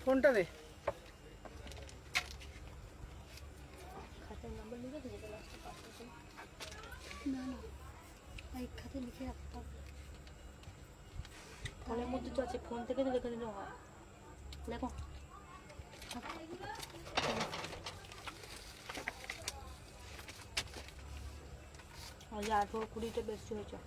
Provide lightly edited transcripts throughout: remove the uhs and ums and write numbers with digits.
ফোনটা দে। ফোনের মধ্যে তো আছে, ফোন থেকে তো দেখে দিলে হয়। দেখো আজ 18-20টা বেশি হয়েছে।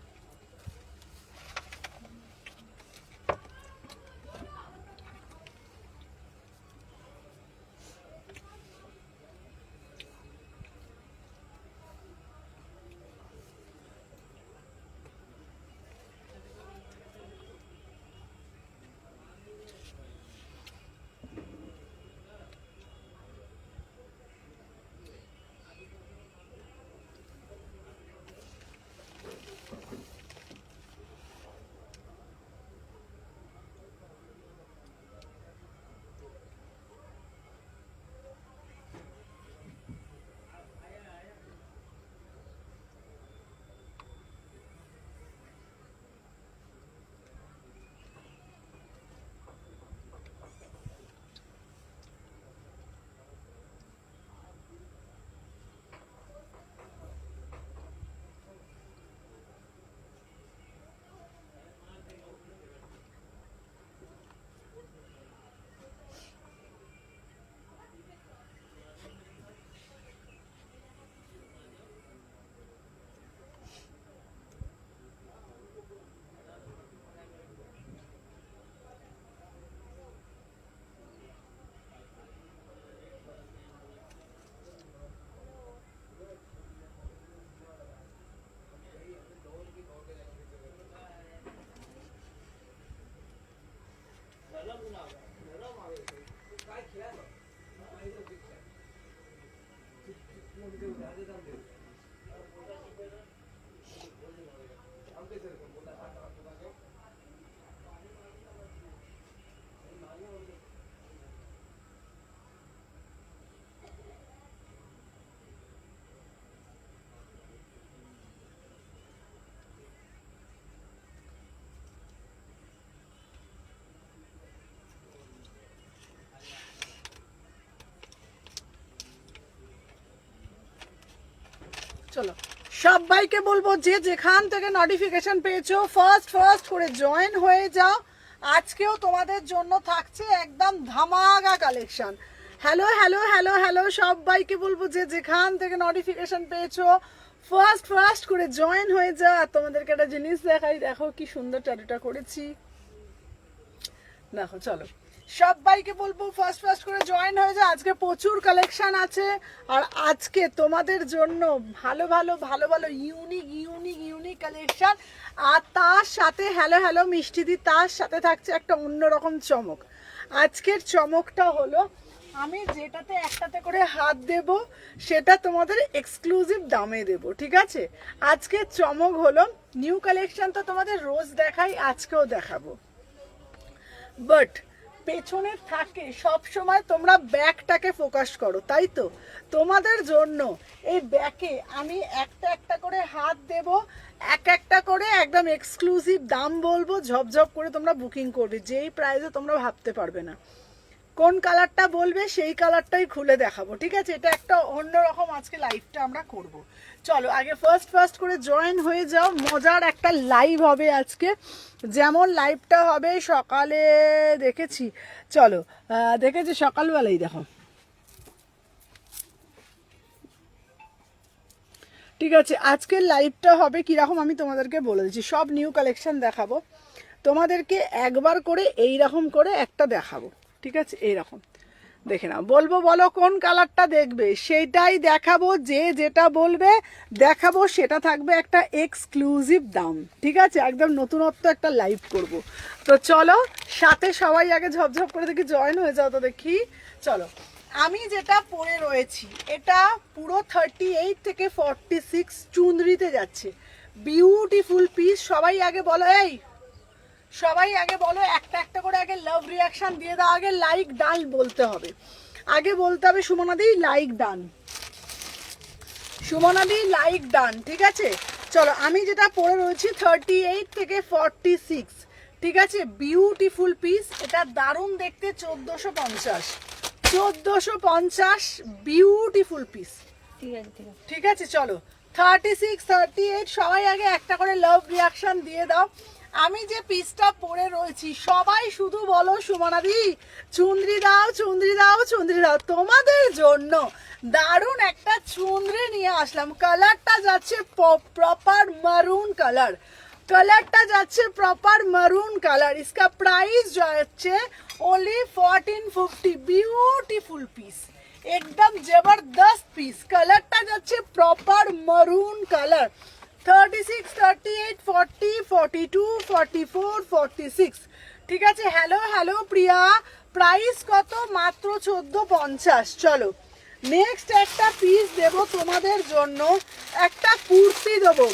চলো সবাইকে বলবো যে যেখান থেকে নোটিফিকেশন পেয়েছো ফার্স্ট করে জয়েন হয়ে যাও। আজকেও তোমাদের জন্য থাকছে একদম ধামাকা collection. Hello hello hello hello সবাইকে বলবো যে যেখান থেকে নোটিফিকেশন পেয়েছো ফার্স্ট করে জয়েন হয়ে যাও। আর তোমাদেরকে একটা জিনিস দেখাই, দেখো কি সুন্দর ট্যাটুটা করেছি, দেখো। চলো সবাইকে বলবো ফার্স্ট করে জয়েন হয়ে যায়। আজকে প্রচুর কালেকশন আছে, আর আজকে তোমাদের জন্য ভালো ভালো ইউনিক কালেকশন। আর তার সাথে হ্যালো মিষ্টিদি, তার সাথে থাকছে একটা অন্যরকম চমক। আজকের চমকটা হলো আমি যেটাতে একটাতে করে হাত দেব সেটা তোমাদের এক্সক্লুসিভ দামে দেব, ঠিক আছে? আজকের চমক হলো নিউ কালেকশন তো তোমাদের রোজ দেখাই, আজকেও দেখাবো, বাট পেছনে থাকে সব সময় তোমরা ব্যাকটাকে ফোকাস করো, তাই তো? তোমাদের জন্য এই ব্যাকে আমি একটা করে হাত দেব, একটা করে একদম এক্সক্লুসিভ দাম বলবো, ঝপঝপ করে তোমরা বুকিং করবে। যেই প্রাইসে তোমরা ভাবতে পারবে না। কোন কালারটা বলবে সেই কালারটাই খুলে দেখাবো, ঠিক আছে? এটা একটা অন্যরকম আজকে লাইভটা আমরা করব। চলো আগে ফার্স্ট করে জয়েন হয়ে যাও। মজার একটা লাইভ হবে আজকে, যেমন লাইভটা হবে সকালে দেখেছি, চলো দেখেছি সকালবেলাই, দেখো ঠিক আছে? আজকের লাইভটা হবে কিরকম আমি তোমাদেরকে বলে দিচ্ছি। সব নিউ কালেকশন দেখাবো তোমাদেরকে, একবার করে এইরকম করে একটা দেখাবো, ঠিক আছে? এইরকম দেখে নাও, বলবো বলো কোন কালারটা দেখবে সেইটাই দেখাবো, যে যেটা বলবে দেখাবো, সেটা থাকবে একটা এক্সক্লুসিভ দাম, ঠিক আছে? একদম নতুনত্ব একটা লাইভ করব। তো চলো সাথে সবাই আগে ঝপঝপ করে দেখি জয়েন হয়ে যাও তো দেখি। চলো আমি যেটা পরে রয়েছি এটা পুরো 38 থেকে 46 চুনরিতে যাচ্ছে, বিউটিফুল পিস। সবাই আগে বলো, সবাই আগে বলো, একটা করে আগে লাভ রিয়াকশন দিয়ে দাও। আগে লাইক ডান বলতে হবে, আগে বলতে হবে সুমনাদি লাইক ডান, সুমনাদি লাইক ডান, ঠিক আছে? চলো আমি যেটা পরে রয়েছি 38 থেকে 46, ঠিক আছে, বিউটিফুল পিস, এটা দারুণ দেখতে। 1450, 1450, বিউটিফুল পিস। ঠিক আছে ঠিক আছে। ঠিক আছে চলো 36, 38 সবাই আগে একটা করে লাভ রিয়াকশন দিয়ে দাও। আমি যে পিসটা পরে রয়েছি সবাই শুধু বলো সুমনাদি চুন্দ্রি দাও, চুন্দ্রি দাও, চুন্দ্রি দাও। তোমাদের জন্য দারুণ একটা চুন্দ্রি নিয়ে আসলাম। কালারটা যাচ্ছে প্রপার মারুন কালার, কালারটা যাচ্ছে প্রপার মারুন কালার। इसका प्राइस যাচ্ছে ओनली 1450। বিউটিফুল পিস, একদম জবরদস্ত পিস। কালারটা যাচ্ছে প্রপার মারুন কালার। 36, 38, 40, 42, 44, 46। ঠিক আছে, হ্যালো হ্যালো প্রিয়া, প্রাইস কত? মাত্র 1450। চলো নেক্সট একটা পিস দেব তোমাদের জন্য, একটা কুর্তি দেবো।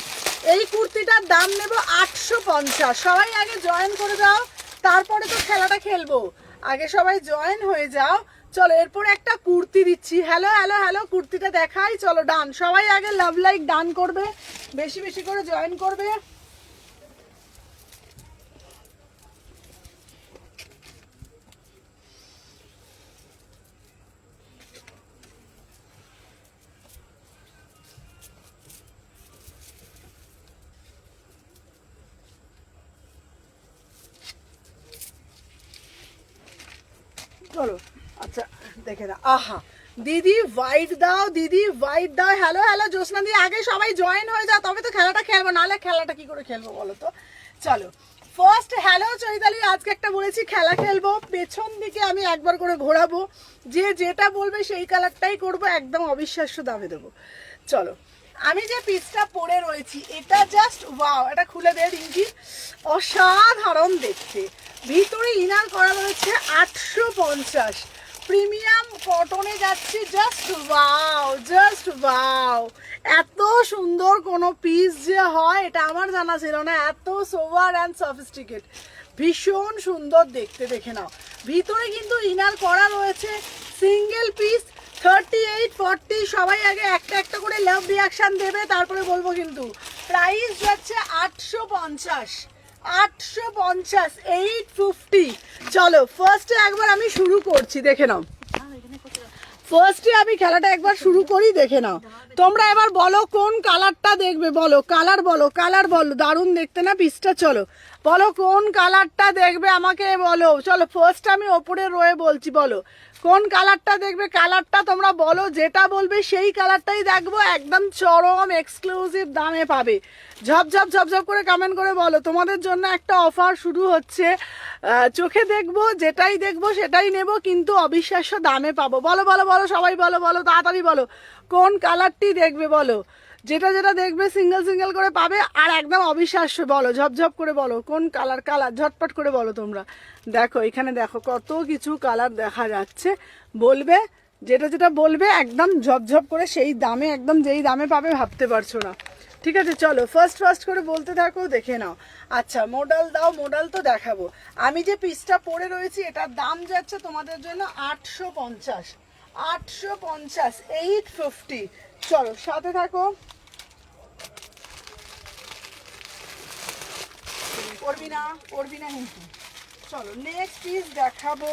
এই কুর্তিটার দাম নেব 850। সবাই আগে জয়েন করে দাও, তারপরে তো খেলাটা খেলবো। আগে সবাই জয়েন হয়ে যাও। চলো এরপর একটা কুর্তি দিচ্ছি। হ্যালো হ্যালো হ্যালো, কুর্তিটা দেখাই। চলো ডান, সবাই আগে লাভ লাইক ডান করবে, বেশি বেশি করে জয়েন করবে। চলো আচ্ছা দেখে না, আহা দিদি হোয়াইট দাও, দিদি হোয়াইট দাও। হ্যালো হ্যালো জ্যোৎস্না দি, আগে সবাই জয়েন হয়ে যাও, তবে তো খেলাটা খেলবো, নাহলে খেলাটা কি করে খেলবো বলো তো। চলো ফার্স্ট হ্যালো চৈতালি, আজকে একটা বলেছি খেলা খেলবো। পেছন দিকে আমি একবার করে ঘোরাবো, যে যেটা বলবে সেই কালারটাই করবো, একদম অবিশ্বাস্য দামে দেবো। চলো আমি যে পিসটা পরে রয়েছি এটা জাস্ট ওয়াও, এটা খুলে দে রিঙ্কি, অসাধারণ দেখতে। ভিতরে ইনার করা রয়েছে 850, প্রিমিয়াম কটনে যাচ্ছে। জাস্ট ওয়াও, জাস্ট ওয়াও, এত সুন্দর কোনো পিস যে হয় এটা আমার জানা ছিল না। এত সোভার অ্যান্ড সফিস্টিকেট, ভীষণ সুন্দর দেখতে। দেখে নাও ভিতরে কিন্তু ইনার করা রয়েছে। Single piece 38, 40। সবাই আগে একটা একটা করে লাভ রিয়াকশন দেবে, তারপরে বলবো। কিন্তু প্রাইস যাচ্ছে 850, 850, 850। চলো ফার্স্টে একবার আমি শুরু করছি, দেখে নাও। ফার্স্টে আমি খেলাটা একবার শুরু করি, দেখে নাও। তোমরা এবার বলো কোন কালারটা দেখবে, বলো কালার, বলো কালার, বলো। দারুণ দেখতে না পিসটা? চলো বলো কোন কালারটা দেখবে আমাকে বলো। চলো ফার্স্ট আমি ওপরে রয়ে বলছি, বলো কোন কালারটা দেখবে। কালারটা তোমরা বলো, যেটা বলবে সেই কালারটাই দেখবো। একদম চরম এক্সক্লুসিভ দামে পাবে। ঝপঝপ ঝপঝপ করে কমেন্ট করে বলো। তোমাদের জন্য একটা অফার শুরু হচ্ছে, চোখে দেখবো, যেটাই দেখবো সেটাই নেব, কিন্তু অবিশ্বাস্য দামে পাবো। বলো বলো বলো, সবাই বলো, বলো তাড়াতাড়ি বলো কোন কালারটি দেখবে। বলো যেটা যেটা দেখবে সিঙ্গেল সিঙ্গেল করে পাবে, আর একদম অবিশ্বাস্য। বলো ঝপঝপ করে বলো কোন কালার, কালার ঝটপট করে বলো তোমরা। দেখো এখানে দেখো কত কিছু কালার দেখা যাচ্ছে। বলবে যেটা যেটা বলবে একদম ঝপঝপ করে, সেই দামে, একদম যেই দামে পাবে ভাবতে পারছো না। ঠিক আছে চলো ফার্স্ট ফার্স্ট করে বলতে থাকো, দেখে নাও। আচ্ছা মডেল দাও, মডেল তো দেখাবো। আমি যে পিসটা পরে রয়েছি এটার দাম যাচ্ছে তোমাদের জন্য 850, 850, 850। চলো সাথে থাকো। করবি না, করবি না কিন্তু। চলো নেক্সট পিস দেখাবো।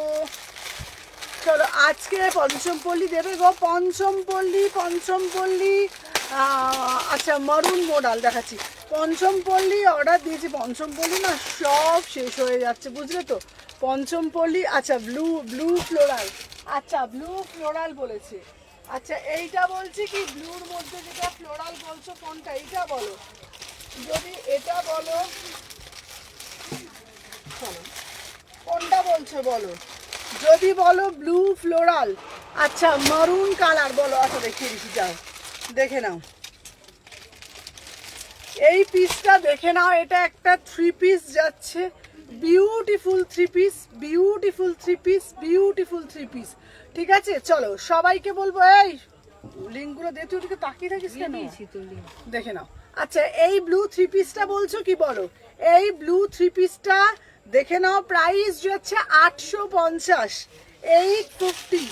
চলো আজকে পঞ্চমপল্লী দেবে গো, পঞ্চমপল্লী, পঞ্চমপল্লী। আচ্ছা মারুন মডেল দেখাচ্ছি। পঞ্চমপল্লী অর্ডার দিয়েছি, পঞ্চমপল্লী না সব শেষ হয়ে যাচ্ছে, বুঝলে তো। পঞ্চমপল্লী, আচ্ছা ব্লু, ব্লু ফ্লোরাল। আচ্ছা ব্লু ফ্লোরাল বলেছে। আচ্ছা এইটা বলছি কি, ব্লুর মধ্যে যেটা ফ্লোরাল বলছো কোনটা, এইটা বলো। যদি এটা বলো, চলো কোনটা বলছো বলো। যদি বলো ব্লু ফ্লোরাল, আচ্ছা মারুন কালার বলো। আচ্ছা দেখিয়ে দিচ্ছি, যাও দেখে নাও এই পিসটা, দেখে নাও। এটা একটা থ্রি পিস যাচ্ছে, beautiful three piece, beautiful three piece, beautiful three piece. ঠিক আছে চলো সবাইকে বলবো, এই লিঙ্কগুলো দিয়ে তুই ওদিকে তাকিয়ে থাকিস কেন, দেখে নাও। আচ্ছা এই ব্লু থ্রি পিসটা বলছো কি, বলো এই ব্লু থ্রি পিসটা দেখে নাও। প্রাইস যাচ্ছে 850, 850।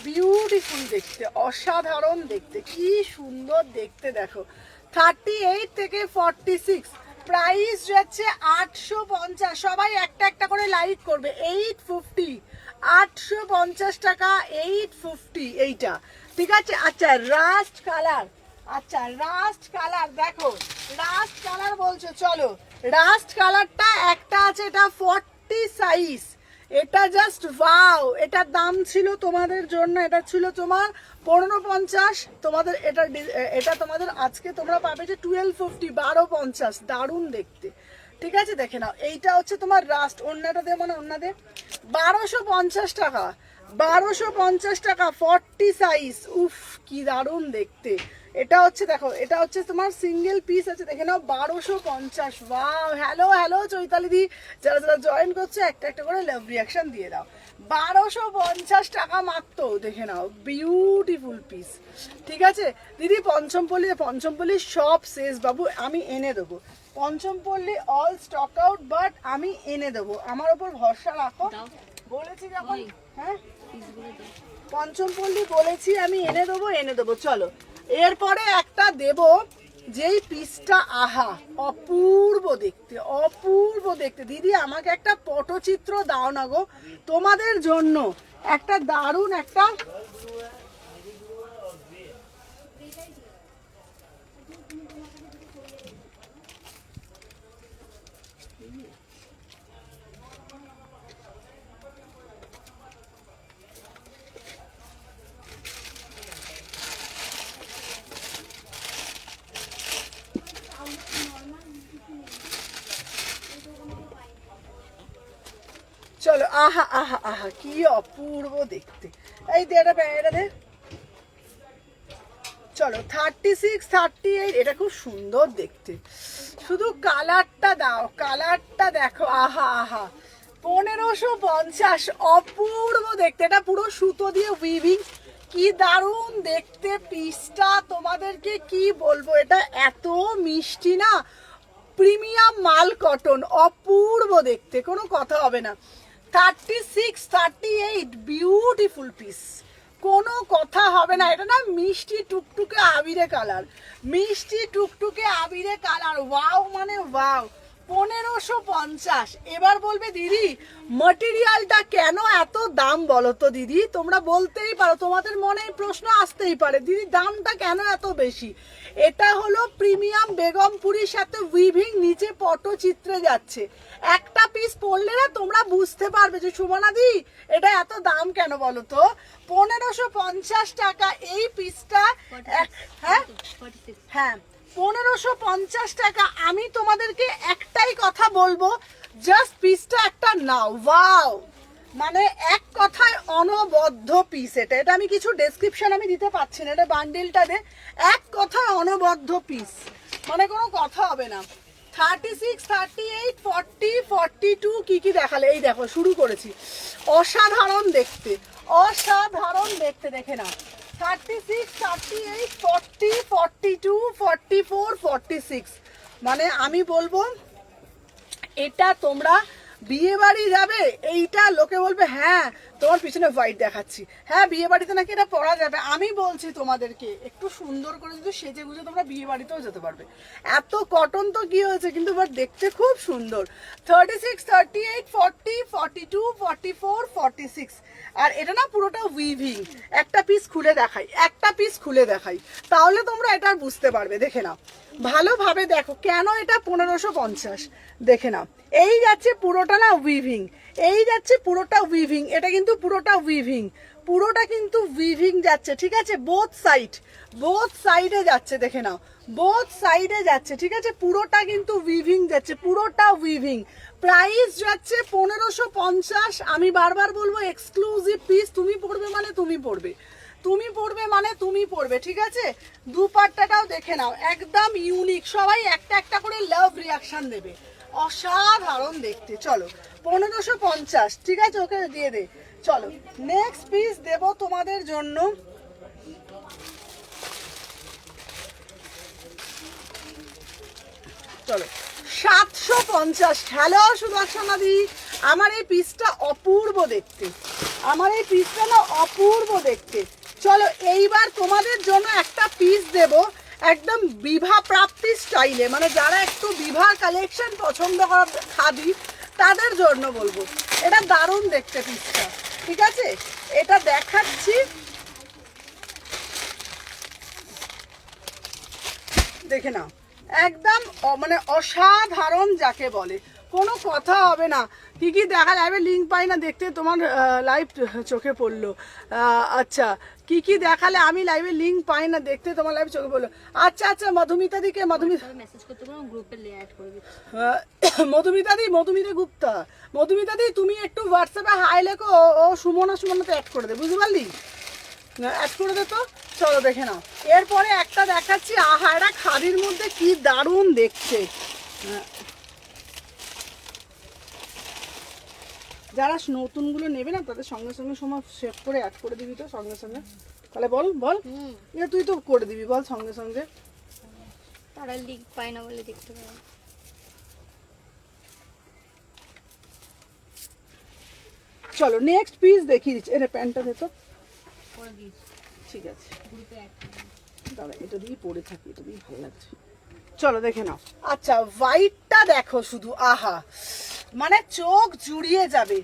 বিউটিফুল দেখতে, অসাধারণ দেখতে, কি সুন্দর দেখতে। দেখো 38 থেকে 46, প্রাইস যাচ্ছে 850। সবাই একটা একটা করে লাইক করবে। 850, 850 টাকা, 850 এইটা, ঠিক আছে। আচ্ছা রাস্ট কালার, আচ্ছা রাস্ট কালার দেখো, রাস্ট কালার বলছো, চলো রাস্ট কালারটা একটা আছে, এটা 40 সাইজ, এটা জাস্ট ওয়াও। এটার দাম ছিল তোমাদের জন্য, এটা ছিল তোমার 1550, তোমাদের এটা তোমাদের আজকে তোমরা পাবে যে 1250, 1250, দারুণ দেখতে, ঠিক আছে। দেখে নাও, এইটা হচ্ছে তোমার রাস্ট, অন্যটা দে মানে অন্য দে, 1250 টাকা, 1250 টাকা, 40 সাইজ, উফ কি দারুণ দেখতে। এটা হচ্ছে দেখো, এটা হচ্ছে তোমার সিঙ্গেল পিস আছে, দেখে নাও 1250। ওয়াও, হ্যালো হ্যালো চৈতালি দি, যারা যারা জয়েন করছে একটা একটা করে লাভ রিয়াকশন দিয়ে দাও। 1250 টাকা মাত্র, দেখে নাও বিউটিফুল পিস, ঠিক আছে দিদি। পঞ্চমপল্লী সব শেষ বাবু, আমি এনে দেবো। পঞ্চমপল্লী অল স্টক আউট, বাট আমি এনে দেবো, আমার ওপর ভরসা রাখো, বলেছি যখন। হ্যাঁ পঞ্চমপল্লী বলেছি আমি এনে দেবো, চলো। এরপরে একটা দেব, যেই পিসটা আহা অপূর্ব দেখতে, অপূর্ব দেখতে। দিদি আমাকে একটা পটচিত্র দাও না গো, তোমাদের জন্য একটা দারুণ একটা, চলো আহা আহা আহা কি অপূর্ব দেখতে। এই দে এটা দে, চলো 36, 38, এটা খুব সুন্দর দেখতে, শুধু কালারটা দাও, কালারটা দেখো, আহা আহা 1550, অপূর্ব দেখতে। এটা পুরো সুতো দিয়ে উইভিং, কি দারুণ দেখতে পিসটা, তোমাদেরকে কি বলবো, এটা এত মিষ্টি না, প্রিমিয়াম মাল কটন, অপূর্ব দেখতে, কোনো কথা হবে না। 36, 38, বিউটিফুল পিস, কোনো কথা হবে না। এটা না মিষ্টি টুকটুকে আবিরে কালার, মিষ্টি টুকটুকে আবিরে কালার, ওয়াও মানে ওয়াও। 1550। এবার বলবে দিদি ম্যাটেরিয়ালটা কেন এত দাম বলো তো দিদি, তোমরা বলতেই পারো, তোমাদের মনে এই প্রশ্ন আসতেই পারে, দিদি দামটা কেন এত বেশি। এটা হলো প্রিমিয়াম বেগমপুরির সাথে উইভিং, নিচে পটচিত্রে যাচ্ছে। একটা পিস পরলে না তোমরা বুঝতে পারবে যে সুমনাদি এটা এত দাম কেন বলো তো। 1550 টাকা এই পিসটা, হ্যাঁ হ্যাঁ 1550 টাকা। আমি তোমাদেরকে একটাই কথা বলবো, জাস্ট পিসটা একটা নাও, ওয়াও মানে এক কথায় অনবদ্য পিস। এটা আমি কিছু ডেসক্রিপশন আমি দিতে পারছি না, এটা বান্ডিলটা দে, এক কথায় অনবদ্য পিস, মানে কোনো কথা হবে না। 36, 38, 40, 42 কি কি দেখালে, এই দেখো শুরু করেছি, অসাধারণ দেখতে, অসাধারণ দেখতে, দেখে না। 36, 38, 40, 42, 44, 46, মানে আমি বলবো এটা তোমরা বিয়ে বাড়ি যাবে, এইটা লোকে বলবে হ্যাঁ তোমার পিছনে হোয়াইট দেখাচ্ছি, হ্যাঁ বিয়ে বাড়িতে নাকি এটা পরা যাবে। আমি বলছি তোমাদেরকে একটু সুন্দর করে যদি সেজে গুজে তোমরা বিয়ে বাড়িতেও যেতে পারবে, এত কটন তো কি হয়েছে, কিন্তু বাট দেখতে খুব সুন্দর। 36, 38, 40, 42, 44, 46, আর এটা না পুরোটা উইভিং। একটা পিস খুলে দেখাই, একটা পিস খুলে দেখাই, তাহলে তোমরা এটা বুঝতে পারবে। দেখে নাও ভালোভাবে, দেখো কেন এটা 1550, দেখে নাও এই যাচ্ছে পুরোটা না উইভিং, এই যাচ্ছে পুরোটা উইভিং, এটা কিন্তু পুরোটা উইভিং, পুরোটা কিন্তু উইভিং যাচ্ছে, ঠিক আছে। বোথ সাইডে যাচ্ছে, দেখে নাও বোথ সাইডে যাচ্ছে, ঠিক আছে। পুরোটা কিন্তু উইভিং যাচ্ছে, পুরোটা উইভিং। প্রাইস যাচ্ছে 1550। আমি বারবার বলবো এক্সক্লুসিভ পিস, তুমি পড়বে মানে তুমি পড়বে, তুমি পড়বে মানে তুমি পড়বে, ঠিক আছে। দুপাট্টাটাও দেখে নাও, একদম ইউনিক, সবাই একটা একটা করে লাভ রিয়াকশন দেবে, অসাধারণ দেখতে। চলো 1550, ঠিক আছে, ওকে দিয়ে দে। চলো নেক্সট পিস দেব তোমাদের জন্য, চলো 750। হ্যালো সুদর্শনা দি, আমার এই পিসটা অপূর্ব দেখতে, আমার এই পিসটা না অপূর্ব দেখতে। চলো এইবার তোমাদের জন্য একটা পিস দেব, একদম বিভা প্রাপ্তি স্টাইলে, মানে যারা একটু বিভার কালেকশন পছন্দ করা খাদি তাদের জন্য বলবো। এটা দারুণ দেখতে পিসটা, ঠিক আছে? এটা দেখাচ্ছি, দেখে নাও, একদম মানে অসাধারণ যাকে বলে, কোনো কথা হবে না। কি কি দেখা লাইভে লিঙ্ক পাই না দেখতে, তোমার লাইভ চোখে পড়লো। আচ্ছা, কি কি দেখালে আমি লাইভে লিঙ্ক পাই না দেখতে, তোমার লাইভ চোখে পড়লো। আচ্ছা আচ্ছা, মধুমিতা দিকে, মধুমিতা মেসেজ করতে পারো, গ্রুপে অ্যাড করে দিচ্ছি। মধুমিতা দি, মধুমিতা গুপ্তা, মধুমিতা দি তুমি একটু হোয়াটসঅ্যাপে হাই লেখো, ও সুমনাতে অ্যাড করে দে, বুঝতে পারলি? অ্যাড করে দে তো। চলো দেখে নাও, এরপরে একটা দেখাচ্ছি, আহা এটা খাদির মধ্যে কি দারুণ দেখছে। যারা নতুনগুলো নেবে না তাদের সঙ্গে সঙ্গে সময় সেভ করে অ্যাড করে দিবি তো সঙ্গে সঙ্গে, তাহলে বল বল, তুই তো করে দিবি, বল সঙ্গে সঙ্গে। তারা লিঙ্ক পায় না বলে দেখতে পাবে। চলো নেক্সট পিস দেখিয়ে দিচ্ছি, এটা প্যান্টটা দে তো, করে দিয়েছি ঠিক আছে? গ্রুপে অ্যাড করে দিয়েছি। দাঁড়া, এটা দিয়েই পরে থাকি, এটা দিয়েই ভালো লাগছে। চলো দেখে নাও। আচ্ছা, হোয়াইটটা দেখো শুধু, আহা মানে চোখ জুড়িয়ে যাবে,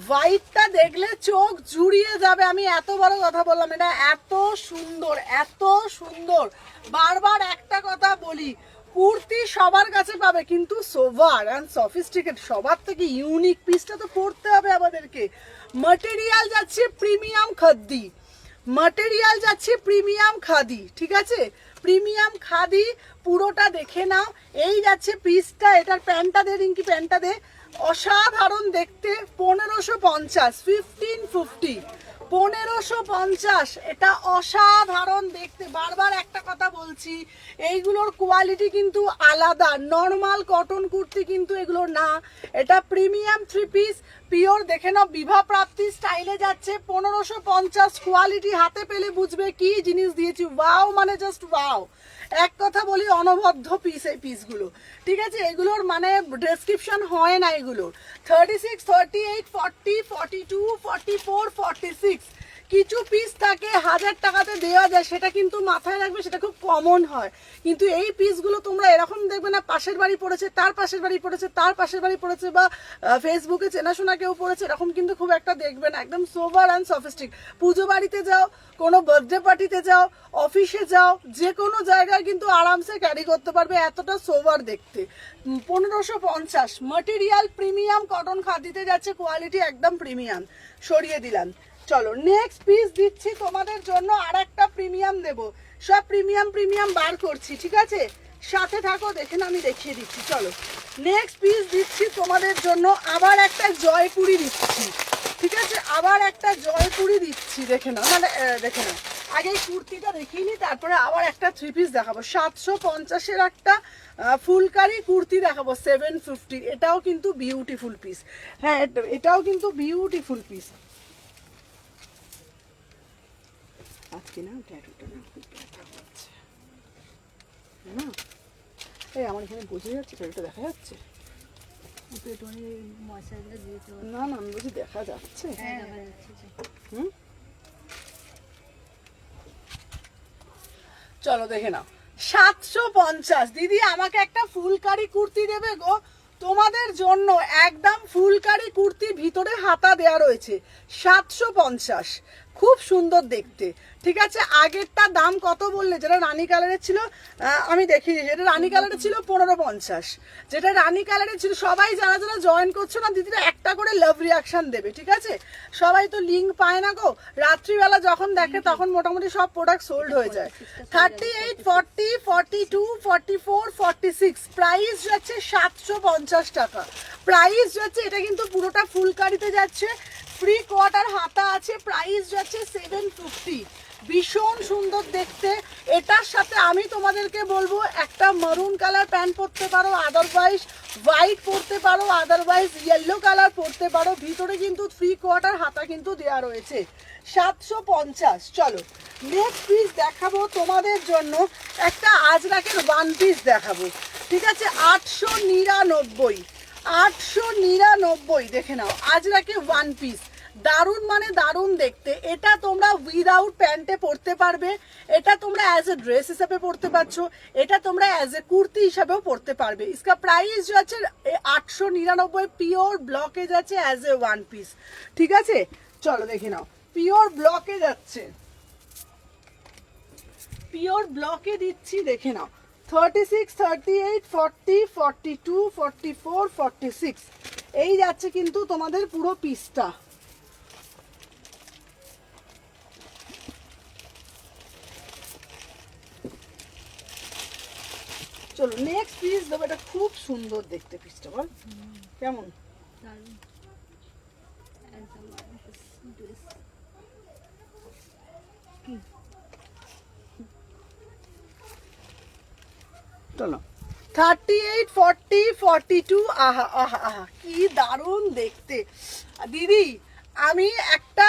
হোয়াইটটা দেখলে চোখ জুড়িয়ে যাবে। আমি এত বড় কথা বললাম, এটা এত সুন্দর, এত সুন্দর। বারবার একটা কথা বলি, কুর্তি সবার কাছে পাবে, কিন্তু সোভার অ্যান্ড সফিস্টিকেট সবার থেকে ইউনিক পিসটা তো পড়তে হবে আমাদেরকে। ম্যাটেরিয়াল যাচ্ছে প্রিমিয়াম খাদ্দি, ম্যাটেরিয়াল যাচ্ছে প্রিমিয়াম খাদি, ঠিক আছে? প্রিমিয়াম খাদি পুরোটা দেখে নাও। এই যাচ্ছে পিসটা, এটার প্যান্টটা দে রিঙ্কি, প্যান্টটা দে, অসাধারণ দেখতে। 1550, 1550, 1550, এটা অসাধারণ দেখতে। বারবার একটা কথা বলছি, এইগুলোর কোয়ালিটি কিন্তু আলাদা, নর্মাল কটন কুর্তি কিন্তু এগুলো না, এটা প্রিমিয়াম থ্রি পিস পিওর। দেখে নাও, বিভা প্রাপ্তি স্টাইলে যাচ্ছে 1550, কোয়ালিটি হাতে পেলে বুঝবে কি জিনিস দিয়েছি। ওয়াও মানে জাস্ট ওয়াও। এক কথা বলি, অনবদ্য পিস এই পিসগুলো, ঠিক আছে? এগুলোর মানে ডেসক্রিপশন হয় না এগুলোর। 36, 38, 40, 42, 44, 46 কিছু পিস থাকে 1000 টাকাতে দেওয়া যায়, সেটা কিন্তু মাথায় রাখবে, সেটা খুব কমন হয়। কিন্তু এই পিসগুলো তোমরা এরকম দেখবে না, পাশের বাড়ি পড়েছে, তার পাশের বাড়ি পড়েছে, তার পাশের বাড়ি পড়েছে, বা ফেসবুকে চেনাশোনা কেউ পড়েছে, এরকম কিন্তু খুব একটা দেখবে না। একদম সোবার অ্যান্ড সফিস্টিক। পুজো বাড়িতে যাও, কোনো বার্থডে পার্টিতে যাও, অফিসে যাও, যে কোনো জায়গায় কিন্তু আরামসে ক্যারি করতে পারবে, এতটা সোবার দেখতে। 1550, ম্যাটেরিয়াল প্রিমিয়াম কটন খাদিতে যাচ্ছে, কোয়ালিটি একদম প্রিমিয়াম। সরিয়ে দিলাম। চলো নেক্সট পিস দিচ্ছি তোমাদের জন্য, আর একটা প্রিমিয়াম দেবো, সব প্রিমিয়াম প্রিমিয়াম বার করছি, ঠিক আছে? সাথে থাকো, দেখে না আমি দেখিয়ে দিচ্ছি। চলো নেক্সট পিস দিচ্ছি তোমাদের জন্য, আবার একটা জয়পুরি দিচ্ছি, ঠিক আছে? আবার একটা জয়পুরি দিচ্ছি, দেখে নাও, মানে দেখে নাও, আগে এই কুর্তিটা দেখিয়ে নি, তারপরে আবার একটা থ্রি পিস দেখাবো। 750-এর একটা ফুলকারি কুর্তি দেখাবো 750, এটাও কিন্তু বিউটিফুল পিস। হ্যাঁ, এটাও কিন্তু বিউটিফুল পিস। আজকে না ট্যাটুটা না খুব ব্যথা হচ্ছে না, এই আমার এখানে বোঝা যাচ্ছে, ট্যাটুটা দেখা যাচ্ছে না? না, আমি বলছি দেখা যাচ্ছে। হুম, চলো দেখে নাও। 750, দিদি আমাকে একটা ফুলকারি কুর্তি দেবে গো, তোমাদের জন্য একদম ফুলকারি কুর্তি, ভিতরে হাতা দেয়া রয়েছে। 750, খুব সুন্দর দেখতে, ঠিক আছে? আগেরটা দাম কত বললে, যেটা রানী কালারের ছিল, আমি দেখিয়ে দিই, যেটা রানী কালারের ছিল 1550, যেটা রানী কালারের ছিল। সবাই যারা যারা জয়েন করছো না দিদিরা একটা করে লাভ রিয়াকশন দেবে, ঠিক আছে? সবাই তো লিঙ্ক পায় না গো, রাত্রিবেলা যখন দেখে তখন মোটামুটি সব প্রোডাক্ট সোল্ড হয়ে যায়। 38, 40, 42, 44, 46, প্রাইস যাচ্ছে 750 টাকা, প্রাইস যাচ্ছে। এটা কিন্তু পুরোটা ফুলকারিতে যাচ্ছে, ফ্রি কোয়ার্টার হাতা আছে, প্রাইস যাচ্ছে 750, ভীষণ সুন্দর দেখতে। এটার সাথে আমি তোমাদেরকে বলবো, একটা মারুন কালার প্যান্ট পরতে পারো, আদারওয়াইজ হোয়াইট পরতে পারো, আদারওয়াইজ ইয়েলো কালার পরতে পারো। ভিতরে কিন্তু থ্রি কোয়ার্টার হাতা কিন্তু দেওয়া রয়েছে। 750। চলো নেক্সট পিস দেখাবো তোমাদের জন্য, একটা আজরাকের ওয়ান পিস দেখাবো, ঠিক আছে? 899, 899, দেখে নাও, আজরাকে ওয়ান পিস। দারুণ মানে দারুণ দেখতে। এটা তোমরা উইদাউট প্যান্টে পরতে পারবে, এটা তোমরা অ্যাজ এ ড্রেস হিসাবে পরতে পারছো, এটা তোমরা অ্যাজ এ কুর্তি হিসাবেও পরতে পারবে। इसका প্রাইস যাচ্ছে 899, পিওর ব্লকে যাচ্ছে অ্যাজ এ ওয়ান পিস। ঠিক আছে, চলো দেখে নাও, পিওর ব্লকে যাচ্ছে, পিওর ব্লকে দিচ্ছি, দেখে নাও 36, 38, 40, 42, 44, 46 এই যাচ্ছে কিন্তু তোমাদের পুরো পিসটা। চলো নেক্সট পিস দেবো, এটা খুব সুন্দর দেখতে পিসটা, বল কেমন? দারুণ একদম ড্রেস। চলো 38, 40, 42, আহা আহা আহা কি দারুণ দেখতে। দিদি আমি একটা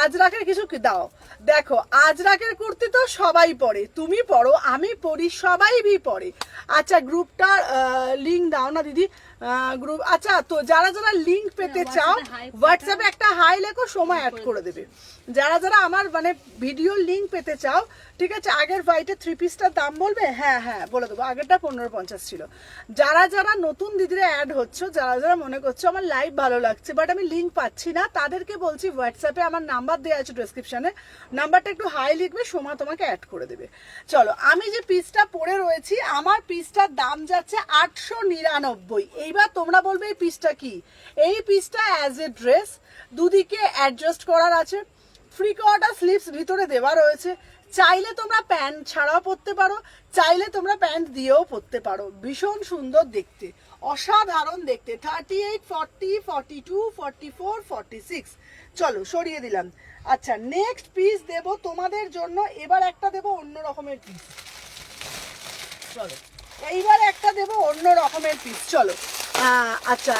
আজরাকের কিছু কি দাও, দেখো আজরাকের কুর্তি তো সবাই পরে, তুমি পরো, আমি পরি, সবাই ভি পরে। আচ্ছা গ্রুপটার লিঙ্ক দাও না দিদি, গ্রুপ। আচ্ছা তো যারা যারা লিঙ্ক পেতে চাও হোয়াটসঅ্যাপে একটা হাই লেখো, সময় অ্যাড করে দেবে। যারা যারা আমার মানে ভিডিওর লিঙ্ক পেতে চাও, ঠিক আছে, আগের হোয়াইটের থ্রি পিসটার দাম বলবে, হ্যাঁ হ্যাঁ বলে দেবো, আগেরটা 1550 ছিল। যারা যারা নতুন দিদিরা অ্যাড হচ্ছে, যারা যারা মনে করছো আমার লাইভ ভালো লাগছে বাট আমি লিঙ্ক পাচ্ছি না, তাদেরকে বলছি হোয়াটসঅ্যাপে আমার নাম্বার দেওয়া আছে ডেসক্রিপশনে, নাম্বারটা একটু হাই লিখবে, সোমা তোমাকে অ্যাড করে দেবে। চলো আমি যে পিসটা পরে রয়েছি, আমার পিসটার দাম যাচ্ছে 899। এইবার তোমরা বলবে এই পিসটা কি, এই পিসটা অ্যাজ এ ড্রেস, দুদিকে অ্যাডজাস্ট করার আছে, ফ্রি কোয়ার্টার স্লিভস ভিতরে দেওয়া রয়েছে, চাইলে তোমরা প্যান্ট ছাড়াও পরতে পারো, চাইলে তোমরা প্যান্ট দিয়েও পরতে পারো, ভীষণ সুন্দর দেখতে, অসাধারণ দেখতে। 38, 40, 42, 44, 46 চলো সরিয়ে দিলাম। আচ্ছা নেক্সট পিস দেব তোমাদের জন্য, এবার একটা দেব অন্য রকমের পিস। চলো এইবার একটা দেব অন্য রকমের পিস। চলো আচ্ছা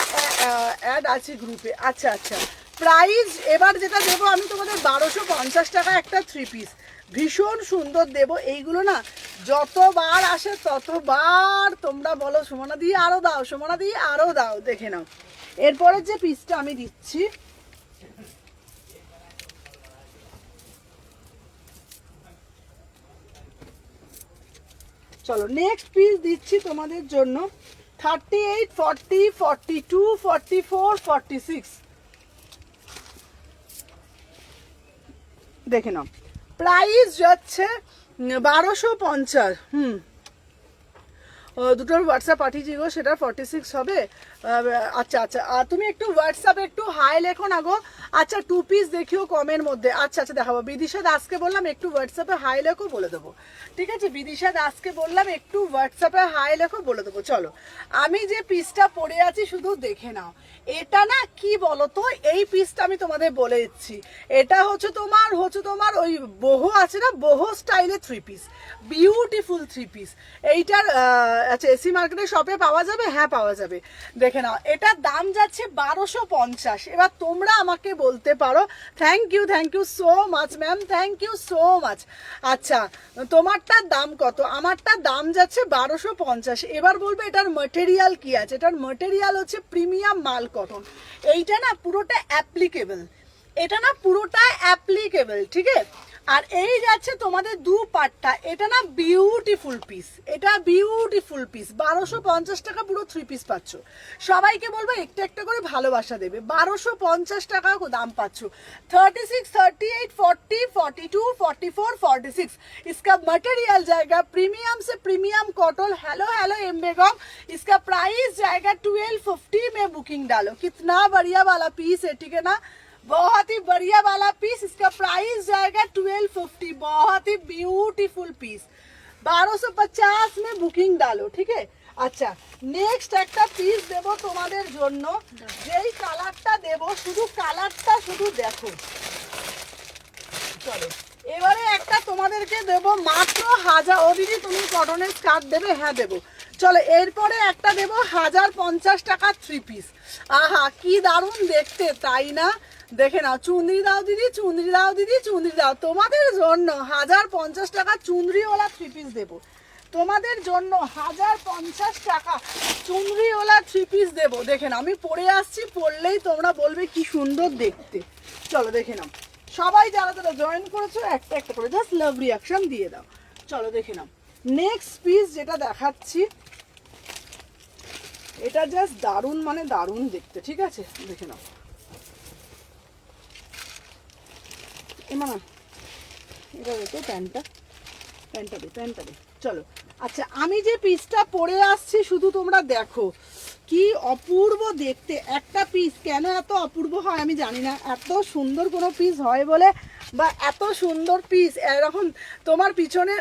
অ্যাড আছে গ্রুপে। আচ্ছা আচ্ছা প্রাইস এবার যেটা দেবো আমি তোমাদের 1250 টাকা একটা থ্রি পিস, ভীষণ সুন্দর দেব। এইগুলো না যতবার আসে ততবার তোমরা বলো সুমনা দিয়ে আরও দাও, সুমনা দিয়ে আরও দাও। দেখে নাও এরপরের যে পিসটা আমি দিচ্ছি, চলো নেক্সট পিস দিচ্ছি তোমাদের জন্য 38, 40, 42, 44, 46 দেখে নাও, প্রাইস যাচ্ছে 1250। দুটোর হোয়াটসঅ্যাপ পাঠিয়েছি গো, সেটা 46 হবে। আচ্ছা আচ্ছা তুমি একটু হোয়াটসঅ্যাপে একটু হাই লেখো না গো। আচ্ছা টু পিস দেখিও কমের মধ্যে। আচ্ছা আচ্ছা দেখাবো, বিদিশা দাসকে বললাম একটু হোয়াটসঅ্যাপে হাই লেখো, বলে দেবো। ঠিক আছে বিদিশা দাসকে বললাম একটু হোয়াটসঅ্যাপে হাই লেখো, বলে দেবো। চলো আমি যে পিসটা পরে আছি শুধু দেখে নাও, এটা না কি বলো তো, এই পিসটা আমি তোমাদের বলে দিচ্ছি, এটা হচ্ছে তোমার ওই বহু আছে না, বহু স্টাইলের three piece, beautiful three piece. এইটার আচ্ছা এসি মার্কেটের শপে পাওয়া যাবে, হ্যাঁ পাওয়া যাবে। দেখে নাও এটার দাম যাচ্ছে 1250। এবার তোমরা আমাকে বলতে পারো, thank you so much ma'am, thank you so much. আচ্ছা তোমারটার দাম কত? আমারটার দাম যাচ্ছে 1250। এবার বলবে এটার ম্যাটেরিয়াল কি আছে, এটার ম্যাটেরিয়াল হচ্ছে প্রিমিয়াম মাল কটন। এইটা না পুরোটা অ্যাপ্লিকেবল, এটা না পুরোটা অ্যাপ্লিকেবল, ঠিক আছে। আর এই যাচ্ছে তোমাদের দু পাটটা, এটা না বিউটিফুল পিস, এটা বিউটিফুল পিস, 1250 টাকা পুরো থ্রি পিস পাচ্ছ। সবাইকে বলবো একটা একটা করে ভালোবাসা দেবে, 1250 টাকা দাম পাচ্ছ। 36, 38, 40, 42, 44, 46 इसका मटेरियल जाएगा प्रीमियम से प्रीमियम कॉटन। हेलो हेलो एम बेगम, इसका प्राइस जाएगा 1250 में। बुकिंग डालो, कितना बढ़िया वाला पीस है, ठीक है ना, बहुत ही बढ़िया वाला पीस। इसका प्राइस जाएगा 1250, बहुत ही ब्यूटीफुल पीस, 1250 में बुकिंग डालो, ठीक है। আচ্ছা নেক্সট একটা পিস দেব তোমাদের জন্য, যেই কালারটা দেব শুধু কালারটা শুধু দেখো। চলো এবারে একটা তোমাদেরকে দেব মাত্র 1000। ও দিদি তুমি কটনের স্কার্ট দেবে, হ্যাঁ দেবো। চলো এরপরে একটা দেব 1050 টাকা থ্রি পিস। আহা কি দারুণ দেখতে, তাই না? দেখে নাও, চুনরি দাও দিদি, চুনরি দাও দিদি, চুনরি দাও, তোমাদের জন্য 1050 টাকা চুনরিওয়ালা থ্রি পিস দেবো। তোমাদের জন্য 1050 টাকা চুনরিওয়ালা 3 পিস দেবো। দেখেন আমি পরে আসছি, পরলেই তোমরা বলবে কি সুন্দর দেখতে। চলো দেখে নাও, সবাই যারা যারা জয়েন করেছো একটা একটা করে জাস্ট লাভ রিয়াকশন দিয়ে দাও। চলো দেখে নাও নেক্সট পিস যেটা দেখাচ্ছি, এটা জাস্ট দারুণ মানে দারুণ দেখতে, ঠিক আছে? দেখে নাও এমা, এটা দেখো প্যান্টটা দে। চলো আচ্ছা, আমি যে পিসটা পরে আসছি শুধু তোমরা দেখো কি অপূর্ব দেখতে একটা পিস। কেন এত অপূর্ব হয় আমি জানি না, এত সুন্দর কোনো পিস হয় বলে বা এত সুন্দর পিস এরকম তোমার পিছনে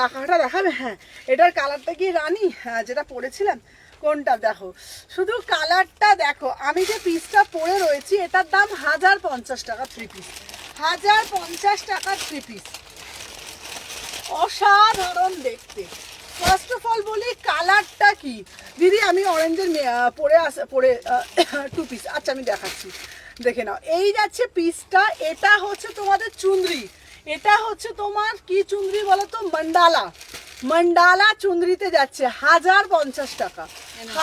রাখাটা দেখাবে। হ্যাঁ, এটার কালারটা কি রানী? হ্যাঁ, যেটা পরেছিলাম কোনটা দেখো, শুধু কালারটা দেখো। আমি যে পিসটা পরে রয়েছি এটার দাম 1050 টাকা 3 পিস, 1050 টাকা 3 পিস, অসাধারণ দেখতে। ফার্স্ট অফ অল বলি কালারটা কি দিদি, আমি অরেঞ্জের পরে 2 পিস। আচ্ছা আমি দেখাচ্ছি, দেখে নাও। এই যাচ্ছে পিসটা, এটা হচ্ছে তোমাদের চুনরি, এটা হচ্ছে তোমার কি চুনরি বলো তো, মন্ডালা চুনরিতে যাচ্ছে 1050 টাকা,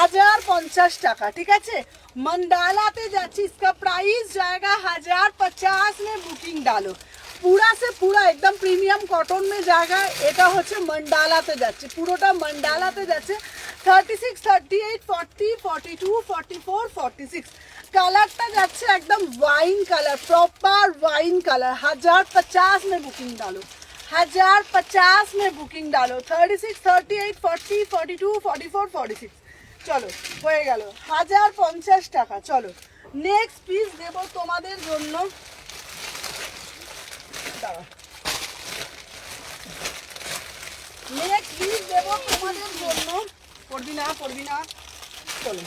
1050 টাকা, ঠিক আছে? मंडालाते जाच्छी, इसका प्राइस जाएगा 1050 में। बुकिंग डालो, पूरा से पूरा एकदम प्रीमियम कॉटन में जाएगा। এটা হচ্ছে মন্ডালাতে যাচ্ছে, পুরোটা মন্ডালাতে যাচ্ছে। 36, 38, 40, 42, 44, 46 কালারটা যাচ্ছে একদম wine colour, proper wine colour. 1050 में बुकिंग डालो, 1050 में बुकिंग डालो। 36, 38, 40, 42, 44, 46 চলো হয়ে গেল 1050 টাকা। চলো নেক্সট পিস দেব তোমাদের জন্য, নেক্সট পিস দেব তোমাদের জন্য, পড়বি না। চলো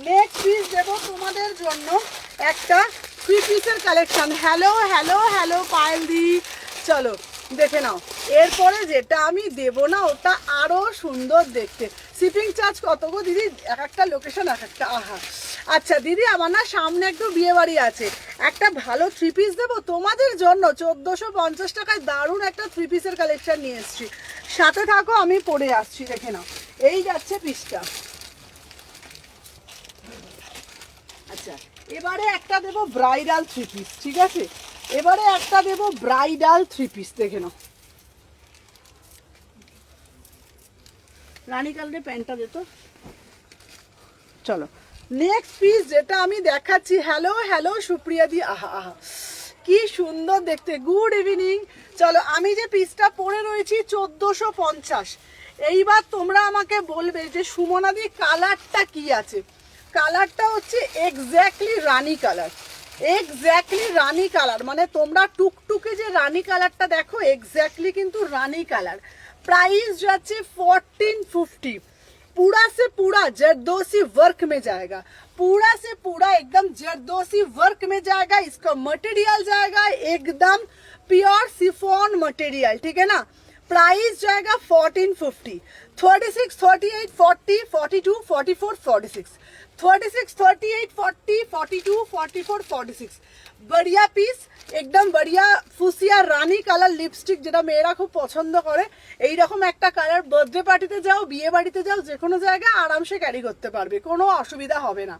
নেক্সট পিস দেব তোমাদের জন্য একটা 3 পিসের কালেকশন। হ্যালো পায়েল দি, চলো দেখে নাও। এরপরে যেটা আমি দেব না ওটা আরো সুন্দর দেখতে। শিপিং চার্জ কত গো দিদি? এক একটা লোকেশন এক একটা। আহা, আচ্ছা দিদি আমার না সামনে একটু বিয়ে বাড়ি আছে, একটা ভালো 3 পিস দেবো তোমাদের জন্য 1450 টাকায় দারুণ একটা 3 পিসের কালেকশন নিয়ে এসেছি। সাথে থাকো, আমি পরে আসছি, দেখে নাও। এই যাচ্ছে পিসটা। আচ্ছা এবারে একটা দেবো ব্রাইডাল 3 পিস, ঠিক আছে? এবারে একটা দেবো ব্রাইডাল 3 পিস, দেখে নাও। রানী কালারের প্যান্টটা দে তো। চলো নেক্সট পিস যেটা আমি দেখাচ্ছি, হ্যালো সুপ্রিয়া দি, আহা কি সুন্দর দেখতে। Good evening. চলো আমি যে পিসটা পরে রয়েছি 1450। এইবার তোমরা আমাকে বলবে যে সুমনা দি কালারটা কি আছে? কালারটা হচ্ছে এক্স্যাক্টলি রানী কালার, এক্স্যাক্টলি রানী কালার, মানে তোমরা টুকটুকে যে রানী কালারটা দেখো এক্স্যাক্টলি কিন্তু রানী কালার। प्राइस जाच्छे 1450। पूरा से पूरा जरदोसी वर्क में जाएगा, पूरा से पूरा एकदम जरदोसी वर्क में जाएगा। इसका मटेरियल जाएगा एकदम प्योर सिफॉन मटेरियल, ठीक है ना? प्राइस जाएगा 1450। 36, 38, 40, 42, 44, 46, 36, 38, 40, 42, 44, 46 बढ़िया পিস, একদম बढ़िया ফুসিয়া রানী কালার লিপস্টিক, যেটা মেয়েরা খুব পছন্দ করে। এইরকম একটা কালার বার্থডে পার্টিতে যাও, বিয়ে বাড়িতে যাও, যে কোনো জায়গায় আরামসে ক্যারি করতে পারবে, কোনো অসুবিধা হবে না।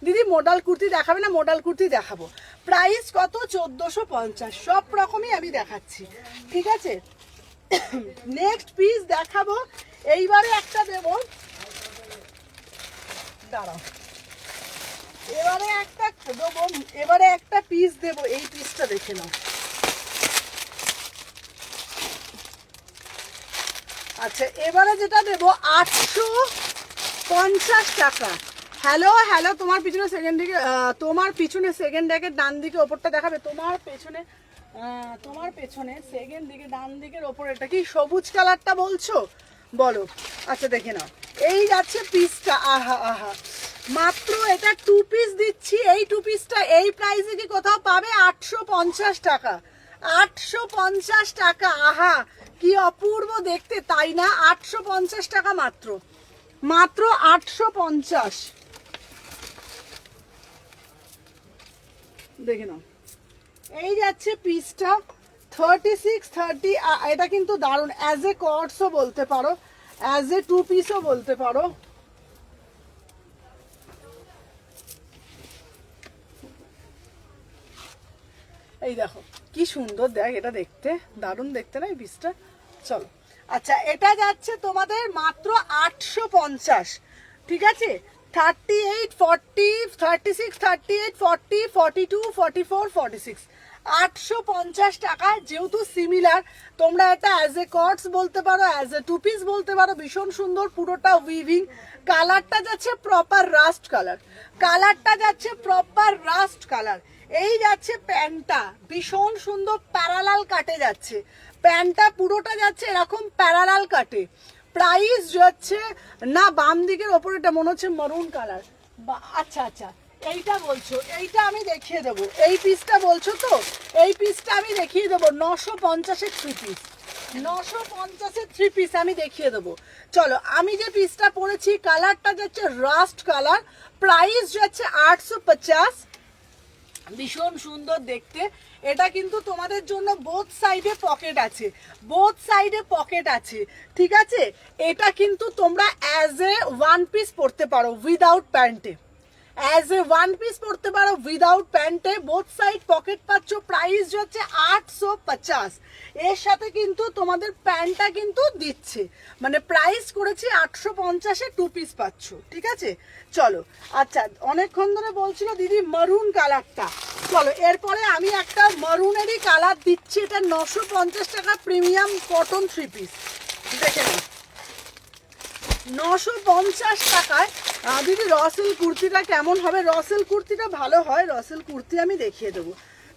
দিদি মডেল কুর্তি দেখাবে না? মডেল কুর্তি দেখাবো। প্রাইস কত? 1450। সব রকমই আমি দেখাচ্ছি, ঠিক আছে? নেক্সট পিস দেখাবো। এইবারে একটা দেবো, দাঁড়াও, এবারে একটা পিস দেবো। এই পিসটা দেখে নাও। আচ্ছা এবারে যেটা দেবো 850 টাকা। হ্যালো তোমার পিছনে সেকেন্ড দিকে, তোমার পিছনে সেকেন্ড ডেকের ডান দিকে ওপরটা দেখাবে। তোমার পেছনে সেকেন্ড দিকে ডান দিকের ওপর এটা কি সবুজ কালারটা বলছো? বলো। আচ্ছা দেখে নাও, এই যাচ্ছে পিসটা। আহা মাত্র এটা 2 পিস দিচ্ছি। এই 2 পিসটা এই প্রাইসে কি কোথাও পাবে? 850 টাকা, 850 টাকা। আহা কি অপূর্ব দেখতে, তাই না? 850 টাকা মাত্র, 850। দেখে নাও, এই যাচ্ছে পিসটা 36 30, এটা কিন্তু দারুণ, অ্যাজ এ কর্ডসও বলতে পারো, অ্যাজ এ 2 পিসও বলতে পারো। এই দেখো কি সুন্দর, দেখ এটা দেখতে দারুণ দেখতে না এই পিসটা। চলো আচ্ছা, এটা যাচ্ছে তোমাদের মাত্র 850, ঠিক আছে? 38 40 36 38 40 42 44 46, 850 টাকা। যেহেতু সিমিলার, তোমরা এটা অ্যাজ এ কর্ডস বলতে পারো, অ্যাজ এ 2 পিস বলতে পারো। ভীষণ সুন্দর, পুরোটা উইভিং। কালারটা যাচ্ছে প্রপার রাস্ট কালার, কালারটা যাচ্ছে প্রপার রাস্ট কালার। এই যাচ্ছে প্যান্টটা, ভীষণ সুন্দর প্যারালাল কাটে যাচ্ছে, প্যান্টটা পুরোটা যাচ্ছে এরকম প্যারালাল কাটে। প্রাইস যাচ্ছে না, বাম দিকের ওপরেটা মনে হচ্ছে মারুন কালার। আচ্ছা আচ্ছা, এইটা বলছো, এইটা আমি দেখিয়ে দেবো। এই পিসটা বলছো তো, এই পিসটা আমি দেখিয়ে দেবো। 950-এর 3 পিস, 950-এর 3 পিস আমি দেখিয়ে দেবো। চলো, আমি যে পিসটা পরেছি কালারটা যাচ্ছে রাস্ট কালার, প্রাইস যাচ্ছে 850। ভীষণ সুন্দর দেখতে। এটা কিন্তু তোমাদের জন্য বোথ সাইডে পকেট আছে, বোথ সাইডে পকেট আছে, ঠিক আছে? এটা কিন্তু তোমরা অ্যাজ এ 1 পিস পরতে পারো উইদাউট প্যান্টে, অ্যাজ এ 1 পিস পরতে পারো উইদাউট প্যান্টে। বোথ সাইড পকেট পাচ্ছ, প্রাইস হচ্ছে 850। এর সাথে কিন্তু তোমাদের প্যান্টটা কিন্তু দিচ্ছে, মানে প্রাইস করেছি 850-এ 2 পিস পাচ্ছ, ঠিক আছে? চলো আচ্ছা, অনেকক্ষণ ধরে বলছিল দিদি মারুন কালারটা। চলো, এরপরে আমি একটা মারুনেরই কালার দিচ্ছি। এটা 950 টাকা, প্রিমিয়াম কটন 3 পিস, দেখে নাও 950 টাকায়। দিদি রসেল কুর্তিটা কেমন হবে? রসেল কুর্তিটা ভালো হয়, রসেল কুর্তি আমি দেখিয়ে দেবো।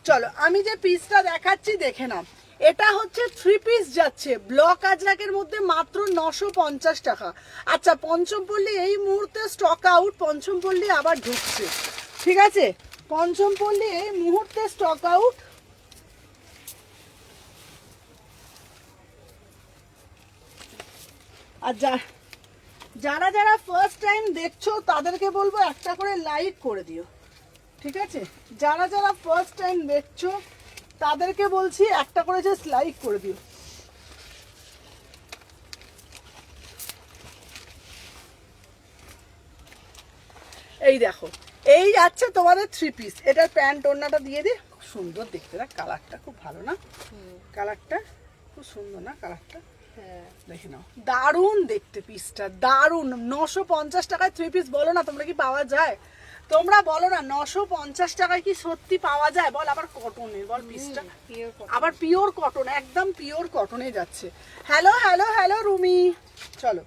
চলো, আমি যে পিসটা দেখাচ্ছি দেখে নাও। এটা হচ্ছে 3 পিস যাচ্ছে ব্লক আজরাকের মধ্যে, মাত্র 950 টাকা। আচ্ছা, পঞ্চমপল্লী এই মুহূর্তে স্টক আউট, পঞ্চমপল্লী আবার ঢুকছে, ঠিক আছে? পঞ্চমপল্লী এই মুহূর্তে স্টক আউট। আর যারা যারা ফার্স্ট টাইম দেখছো তাদেরকে বলবো একটা করে লাইক করে দিও, ঠিক আছে? যারা যারা ফার্স্ট টাইম দেখছো তাদেরকে বলছি একটা করে জাস্ট লাইক করে দিও। এই দেখো, এই যাচ্ছে তোমাদের 3 পিস। এটার প্যান্ট ওড়নাটা দিয়ে দে, খুব সুন্দর দেখতে, না কালারটা খুব ভালো না? কালারটা খুব সুন্দর না কালারটা? হ্যাঁ, দেখে নাও, দারুণ দেখতে পিসটা, দারুণ। 950 টাকায় 3 পিস, বলো না তোমরা কি পাওয়া যায়? তোমরা বলো না 950 টাকায় কি সত্যি পাওয়া যায়? বল, আবার কটনের, বল পিসটা আবার পিওর কটন, একদম পিওর কটনে যাচ্ছে। হ্যালো হ্যালো হ্যালো রুমি, চলো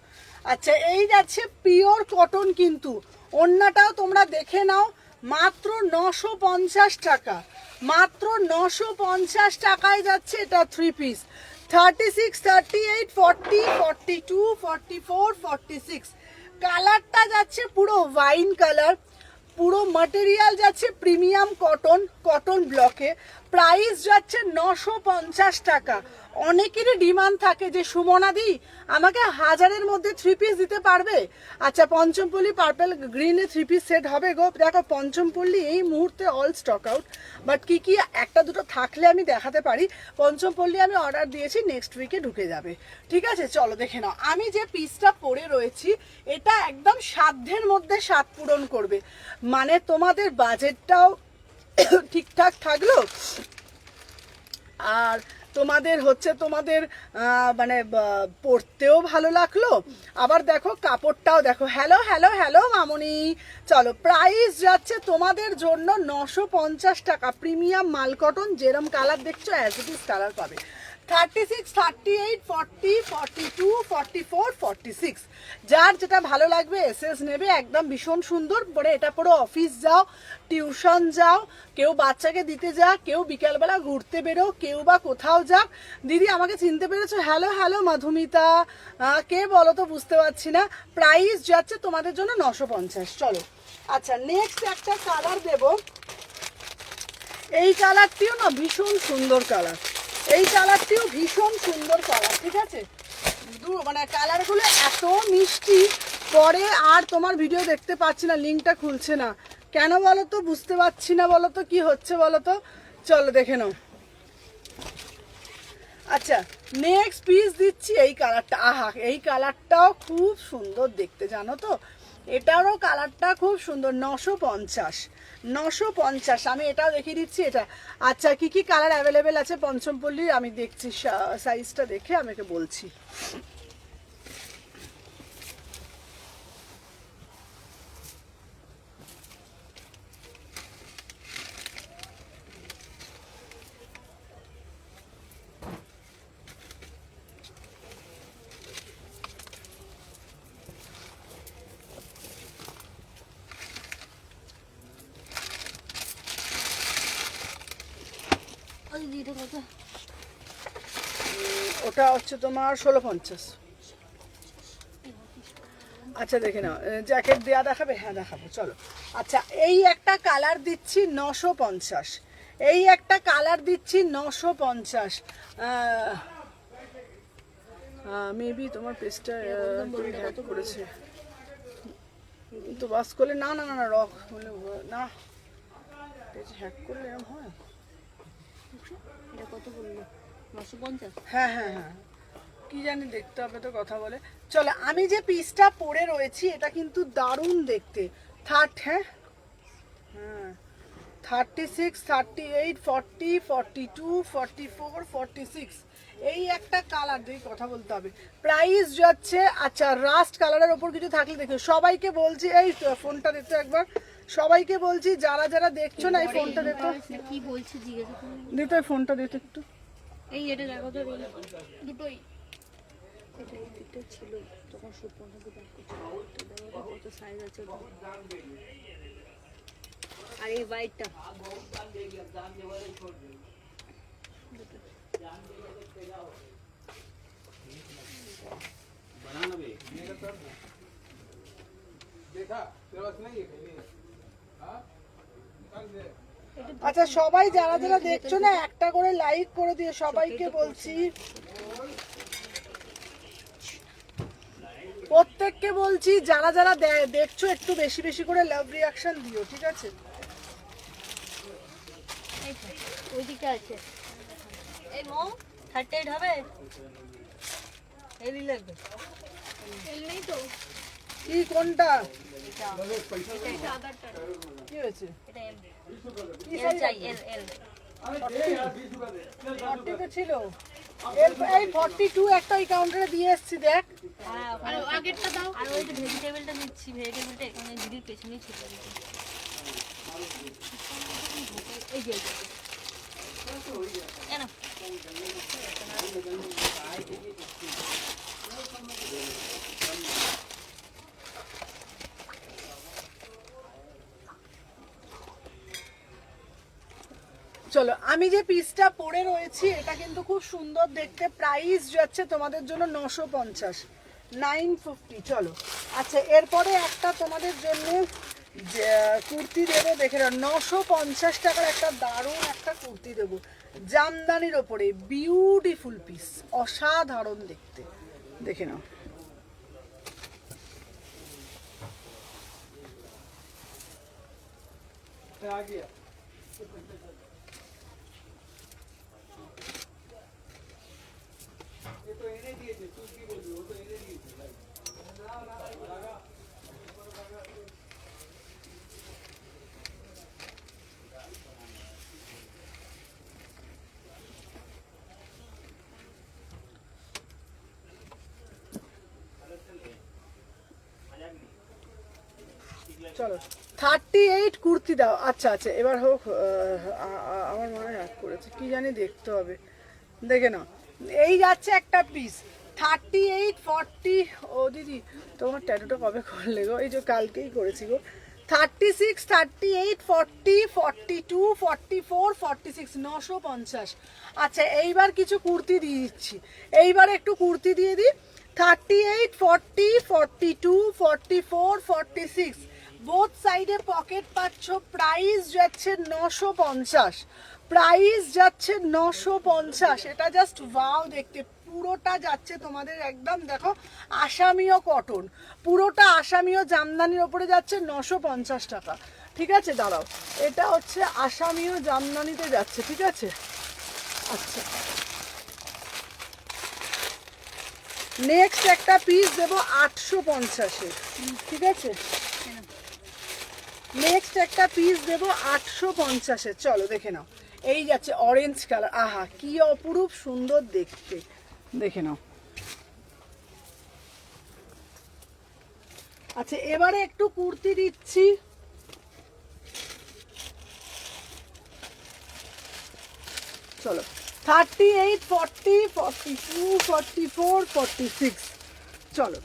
আচ্ছা, এই যাচ্ছে পিওর কটন, কিন্তু ওড়নাটাও তোমরা দেখে নাও, মাত্র 950 টাকা, মাত্র 950 টাকায় যাচ্ছে এটা 3 পিস। 36 38 40 42 44 46, কালারটা যাচ্ছে পুরো ওয়াইন কালার, পুরো ম্যাটেরিয়াল যাচ্ছে প্রিমিয়াম কটন, কটন ব্লকে। প্রাইস যাচ্ছে 950 টাকা। অনেকেরই ডিমান্ড থাকে যে সুমনাদি আমাকে 1000-এর মধ্যে 3 পিস দিতে পারবে? আচ্ছা, পঞ্চমপল্লী পার্পল গ্রিনে 3 পিস সেট হবে গো। দেখো, পঞ্চমপল্লী এই মুহূর্তে অল স্টক আউট, বাট কি কি একটা দুটো থাকলে আমি দেখাতে পারি। পঞ্চমপল্লী আমি অর্ডার দিয়েছি, নেক্সট উইকে ঢুকে যাবে, ঠিক আছে? চলো দেখে নাও, আমি যে পিসটা পরে রয়েছি এটা একদম সাধ্যের মধ্যে স্বাদ পূরণ করবে, মানে তোমাদের বাজেটটাও ঠিকঠাক থাকলো, আর তোমাদের হচ্ছে তোমাদের মানে পরতেও ভালো লাগলো। আবার দেখো কাপড়টাও দেখো। হ্যালো হ্যালো হ্যালো মামনি, চলো, প্রাইস যাচ্ছে তোমাদের জন্য 950 টাকা, প্রিমিয়াম মাল কটন, যেরম কালার দেখছো অ্যাজ ইট ইজ কালার পাবে। 36 38 40 42 44 46, যার যেটা ভালো লাগবে এসএস নেবে। একদম ভীষণ সুন্দর, পরে এটা পরে অফিস যাও, টিউশন যাও, কেউ বাচ্চাকে দিতে যাক, কেউ বিকালবেলা ঘুরতে বেরো, কেউ বা কোথাও যাক। দিদি আমাকে চিনতে পেরেছো? হ্যালো হ্যালো মাধুমিতা, কে বলো তো, বুঝতে পারছি না। প্রাইস যাচ্ছে তোমাদের জন্য 950। চলো আচ্ছা, নেক্সট একটা কালার দেব। এই কালারটিও না ভীষণ সুন্দর কালার, এই কালারটিও ভীষণ সুন্দর কালার, ঠিক আছে? মানে কালারগুলো এত মিষ্টি, পরে আর তোমার ভিডিও দেখতে পাচ্ছি না, লিঙ্কটা খুলছে না কেন বলো তো? বুঝতে পারছি না, বলো তো কি হচ্ছে বলো তো? চলো দেখে নাও। আচ্ছা নেক্সট পিস দিচ্ছি এই কালারটা, আহা এই কালারটাও খুব সুন্দর দেখতে জানো তো, এটারও কালারটা খুব সুন্দর। 950, 950। আমি এটাও দেখিয়ে দিচ্ছি এটা। আচ্ছা কি কি কালার অ্যাভেলেবেল আছে পঞ্চমপল্লীর আমি দেখছি, সাইজটা দেখে আমাকে বলছি। ওটা হচ্ছে তোমার 1650। আচ্ছা দেখে নাও, জ্যাকেট দেওয়া দেখাবে? হ্যাঁ দেখাবো চলো। আচ্ছা এই একটা কালার দিচ্ছি 950, এই একটা কালার দিচ্ছি 950। মেবি তোমার পেজটা হ্যাক করেছে তো, বাস করলে না না না না রক হলে না, পেজ হ্যাক করলে এরকম হয়। এটা কত বললো? 950। হ্যাঁ হ্যাঁ হ্যাঁ, কি জানি দেখতে হবে তো কথা বলে। চলো আমি যে পিসটা পরে রয়েছি এটা কিন্তু দারুণ দেখতে। হ্যাঁ হ্যাঁ 36, 38, 40, 42, 44, 46 এই একটা কালার দিয়ে কথা বলতে হবে। প্রাইস যাচ্ছে, আচ্ছা রাস্ট কালারের ওপর কিছু থাকলে দেখো। সবাইকে বলছি এই ফোনটা দিতে একবার, সবাইকে বলছি যারা যারা দেখছো না এই ফোনটা দিতে, কি বলছে জিজ্ঞাসা করুন। দিতে ওই ফোনটা দিতে একটু। এই এটা দেখো তো, দুটোই এটা ছিল তখন সুপর্ণ ব্যাগ করছিল, কত সাইজ আছে আর এই হোয়াইটটা আচ্ছা সবাই যারা যারা দেখছো না একটা করে লাইক করে দিও, সবাইকে বলছি, প্রত্যেককে বলছি যারা যারা দেখছো একটু বেশি বেশি করে লাভ রিয়াকশন দিও, ঠিক আছে? ওই দিকে আছে। এই মো 38 হবে, এলি লাগবে, এল নেই তো। কি কোনটা এটা আদারটা কি হয়েছে? এটা এল, কি এল size চাই, আছে? এল এল 40 তো ছিল, এই 42 একটা এই কাউন্টারে দিয়ে এসেছি দেখ। হ্যাঁ আর আগেরটা দাও। আর ওই যে ভেজিটেবলটা নিচ্ছি, ভেজিটেবলটা এখানে দিদির পেছনেই ছিল। এই যে কেন চলো আমি যে পিসটা পরে রয়েছি এটা কিন্তু খুব সুন্দর দেখতে। প্রাইস যাচ্ছে তোমাদের জন্য 950, 950। চলো আচ্ছা এরপরে একটা তোমাদের জন্য কুর্তি দেবো, দেখে নাও 950 টাকার একটা দারুণ একটা কুর্তি দেবো জামদানির ওপরে, বিউটিফুল পিস, অসাধারণ দেখতে, দেখে নাও। চলো 38 কুর্তি দাও। আচ্ছা আচ্ছা এবার হোক, আমার মনে হয় করেছে কি জানি, দেখতে হবে, দেখে নাও। এই যাচ্ছে একটা পিস 38, 40। ও দিদি তোমার ট্যাটুটা কবে করলে গো? এই যে কালকেই করেছি গো। 36, 38, 40, 42, 44, 46, 950। আচ্ছা এইবার কিছু কুর্তি দিয়ে দিচ্ছি, এইবার একটু কুর্তি দিয়ে দিই। 38, 40, 42, 44, 46 বোথ সাইডে পকেট পাচ্ছ। প্রাইস যাচ্ছে 950, প্রাইস যাচ্ছে 950। এটা জাস্ট ওয়াও দেখতে, পুরোটা যাচ্ছে তোমাদের একদম দেখো আসামিও কটন, পুরোটা আসামিও জামদানির ওপরে যাচ্ছে 950 টাকা, ঠিক আছে? দাঁড়াও এটা হচ্ছে আসামিও জামদানিতে যাচ্ছে, ঠিক আছে? আচ্ছা নেক্সট একটা পিস দেবো 850-এ, ঠিক আছে? নেক্সট একটা পিস দেবো 850-এ। চলো দেখে নাও, এই যাচ্ছে অরেঞ্জ কালার, আহা কি অপরূপ সুন্দর দেখতে, দেখে নাও। আচ্ছা এবারে একটু কুর্তি দিচ্ছি, চলো 38, 40, 42, 44, 46, চলো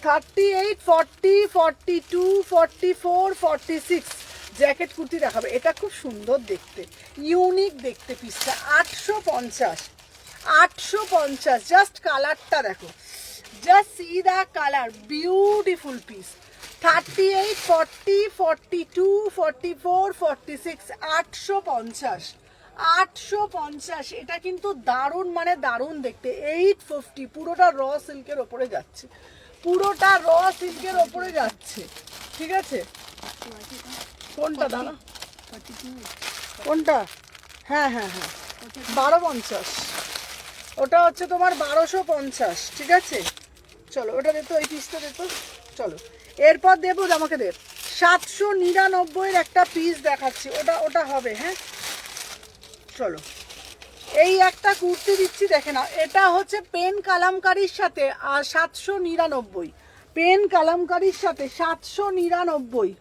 38, 40, 42, 44, 46 জ্যাকেট কুর্তি দেখাবে। এটা খুব সুন্দর দেখতে, ইউনিক দেখতে পিসটা। 850, 850, জাস্ট কালারটা দেখো, just see the colour, beautiful piece. 38, 40, 42, 44, 46, 850, 850। এটা কিন্তু দারুণ মানে দারুণ দেখতে। 850, পুরোটা র সিল্কের ওপরে যাচ্ছে, পুরোটা র সিল্কের ওপরে যাচ্ছে, ঠিক আছে? কোনটা দাদা, কোনটা? হ্যাঁ হ্যাঁ হ্যাঁ, 1250, ওটা হচ্ছে তোমার 1250, ঠিক আছে? চলো ওটা দে তো, এই পিসটা দে তো। চলো এরপর দেবো, আমাকে দে 799-এর একটা পিস দেখাচ্ছি, ওটা ওটা হবে, হ্যাঁ চলো। এই একটা কুর্তি দিচ্ছি, দেখে নাও, এটা হচ্ছে পেন কালামকারির সাথে, আর 799, পেন কালামকারির সাথে 799।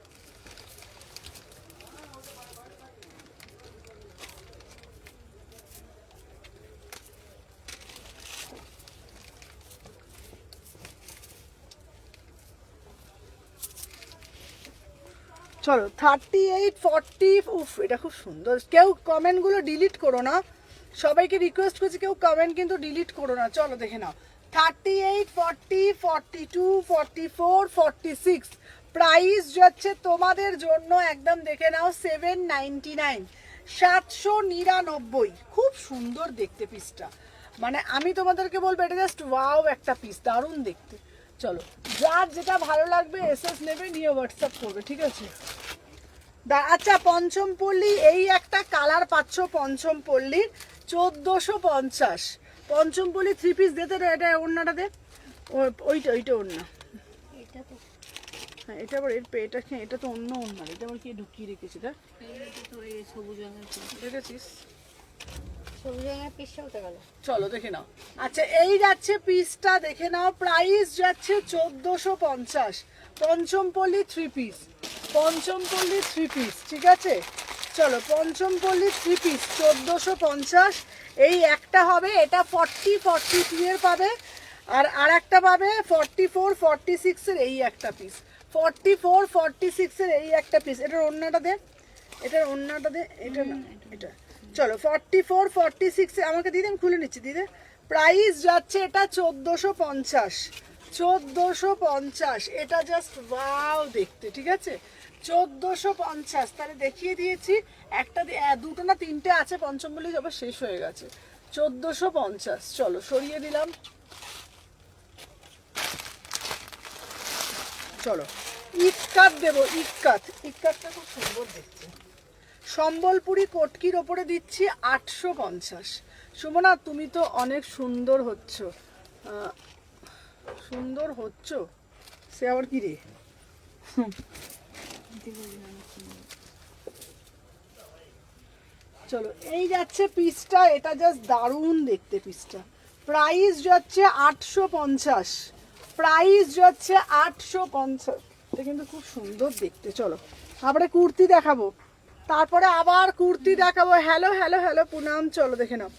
চলো 38, 40, উফ এটা খুব সুন্দর। কেউ কমেন্টগুলো ডিলিট করো না, সবাইকে রিকোয়েস্ট করছি, কেউ কমেন্ট কিন্তু ডিলিট করো না। চলো দেখে নাও, 38, 40, 42, 44, 46 প্রাইস যাচ্ছে তোমাদের জন্য একদম, দেখে নাও 799, 799। খুব সুন্দর দেখতে পিসটা, মানে আমি তোমাদেরকে বলবো এটা জাস্ট ওয়াও একটা পিস, দারুণ দেখতে। চলো যার যেটা ভালো লাগবে এসএস নেবে, নিয়ে হোয়াটসঅ্যাপ করবে, ঠিক আছে? আচ্ছা পঞ্চমপল্লী, এই একটা কালার পাচ্ছ পঞ্চমপল্লীর 1450, পঞ্চমপল্লী 3 পিস দিতে। এটা ওড়নাটা দে, ওইটা ওইটা ওড়না, হ্যাঁ এটা আবার এটা খেয়ে, এটা তো অন্য ওড়না, এটা আবার কি ঢুকিয়ে রেখেছি, দেখ সবুজ রঙের দেখেছিস? সবুজ রঙের পিসটা উঠে গেল। চলো দেখে নাও। আচ্ছা এই যাচ্ছে পিসটা, দেখে নাও, প্রাইস যাচ্ছে 1450, পঞ্চমপল্লী 3 পিস, পঞ্চমপল্লী 3 পিস, ঠিক আছে? চলো পঞ্চমপল্লী 3 পিস 1450। এই একটা হবে, এটা 40, 42 এর পাবে, আর আরেকটা পাবে 44, 46 এর, এই একটা পিস 44, 46 এর, এই একটা পিস। এটার ওড়নাটা দে, এটার ওড়নাটা দে, এটা না এটা। চলো 44, 46 আমাকে দিদি, আমি খুলে নিচ্ছি দিদি। প্রাইস যাচ্ছে এটা 1450, 1450। এটা জাস্ট ওয়াও দেখতে, ঠিক আছে? 1450, তাহলে দেখিয়ে দিয়েছি। একটা দুটো না তিনটে আছে, পঞ্চমপল্লী আবার শেষ হয়ে গেছে। 1450, চলো সরিয়ে দিলাম। চলো ইক্কাত দেবো, ইক্কাত, ইক্কাতটা খুব সুন্দর দেখতে, সম্বলপুরি কটকির ওপরে দিচ্ছি 850। সুমনা তুমি তো অনেক সুন্দর হচ্ছ, সুন্দর হচ্ছ, সে আবার কি রে? চলো এই যাচ্ছে পিসটা, এটা জাস্ট দারুণ দেখতে পিসটা। প্রাইস যাচ্ছে 850, প্রাইস যাচ্ছে 850। এটা কিন্তু খুব সুন্দর দেখতে। চলো তারপরে কুর্তি দেখাবো, তারপরে আবার কুর্তি দেখাবো। হ্যালো হ্যালো হ্যালো পুনাম, চলো দেখে নাও।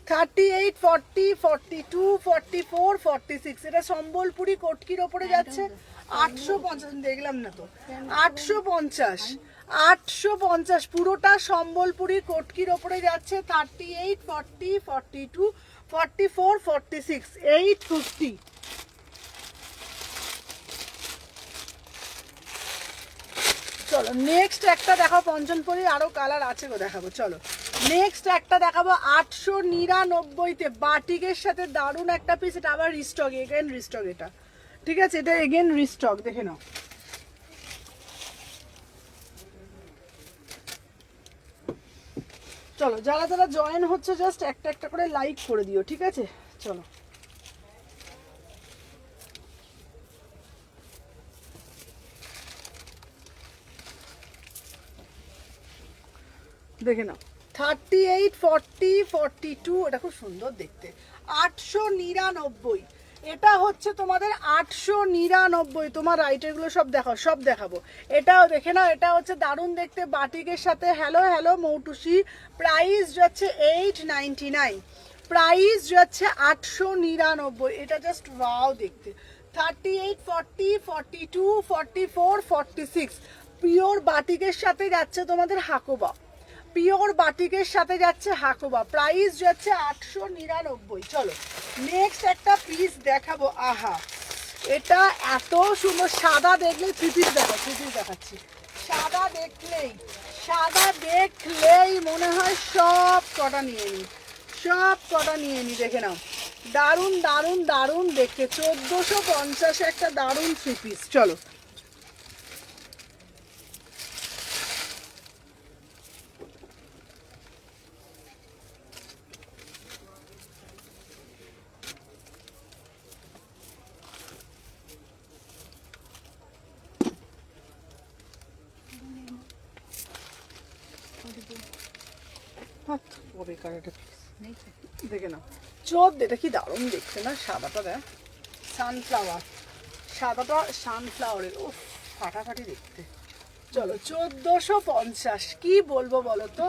38, 40, 42, 44, 46 এটা সম্বলপুরি কটকির ওপরে যাচ্ছে 850, দেখলাম না তো, 850, 850 পুরোটা সম্বলপুরি কটকির ওপরে যাচ্ছে। 38, 40, 42, 44, 46 850। চলো নেক্সট একটা দেখাবো, পঞ্চমপল্লী আরো কালার আছে গো, দেখাবো। চলো নেক্সট একটা দেখাবো 899-তে বাটিকের সাথে দারুণ একটা পিস। এটা আবার রিস্টক, এগেন রিস্টক এটা, ঠিক আছে? এটা এগেন রিস্টক, দেখে নাও। চলো যারা যারা জয়েন হচ্ছে জাস্ট একটা একটা করে লাইক করে দিও, ঠিক আছে? চলো দেখে নাও 38, 40, 42, এটা খুব সুন্দর দেখতে। 899, এটা হচ্ছে তোমাদের 899। তোমার রাইটারগুলো সব দেখাও, সব দেখাবো। এটাও দেখে নাও, এটা হচ্ছে দারুণ দেখতে বাটিকের সাথে। হ্যালো হ্যালো মৌটুসি, প্রাইস যাচ্ছে 899, প্রাইস যাচ্ছে 899। এটা জাস্ট ওয়াও দেখতে। 38, 40, 42, 44, 46 পিওর বাটিকের সাথে যাচ্ছে তোমাদের হাকোবা, পিওর বাটিকের সাথে যাচ্ছে হাকোবা, প্রাইস যাচ্ছে 899। চলো নেক্সট একটা পিস দেখাবো। আহা, এটা এত সুন্দর। সাদা দেখলেই থ্রি পিস দেখো, থ্রি পিস দেখাচ্ছি। সাদা দেখলেই মনে হয় সব কটা নিয়ে নি, সব কটা নিয়ে নি। দেখে নাও, দারুণ দারুণ দারুণ দেখতে। 1450 একটা দারুণ থ্রি পিস। চলো দেখে নাও, এটা কি দারুণ দেখতে না। সাদাটা দেখ, সানফ্লাওয়ার, সাদাটা সানফ্লাওয়ারের, ও ফাটাফাটি দেখতে। চলো 1450, কি বলবো বলো তো।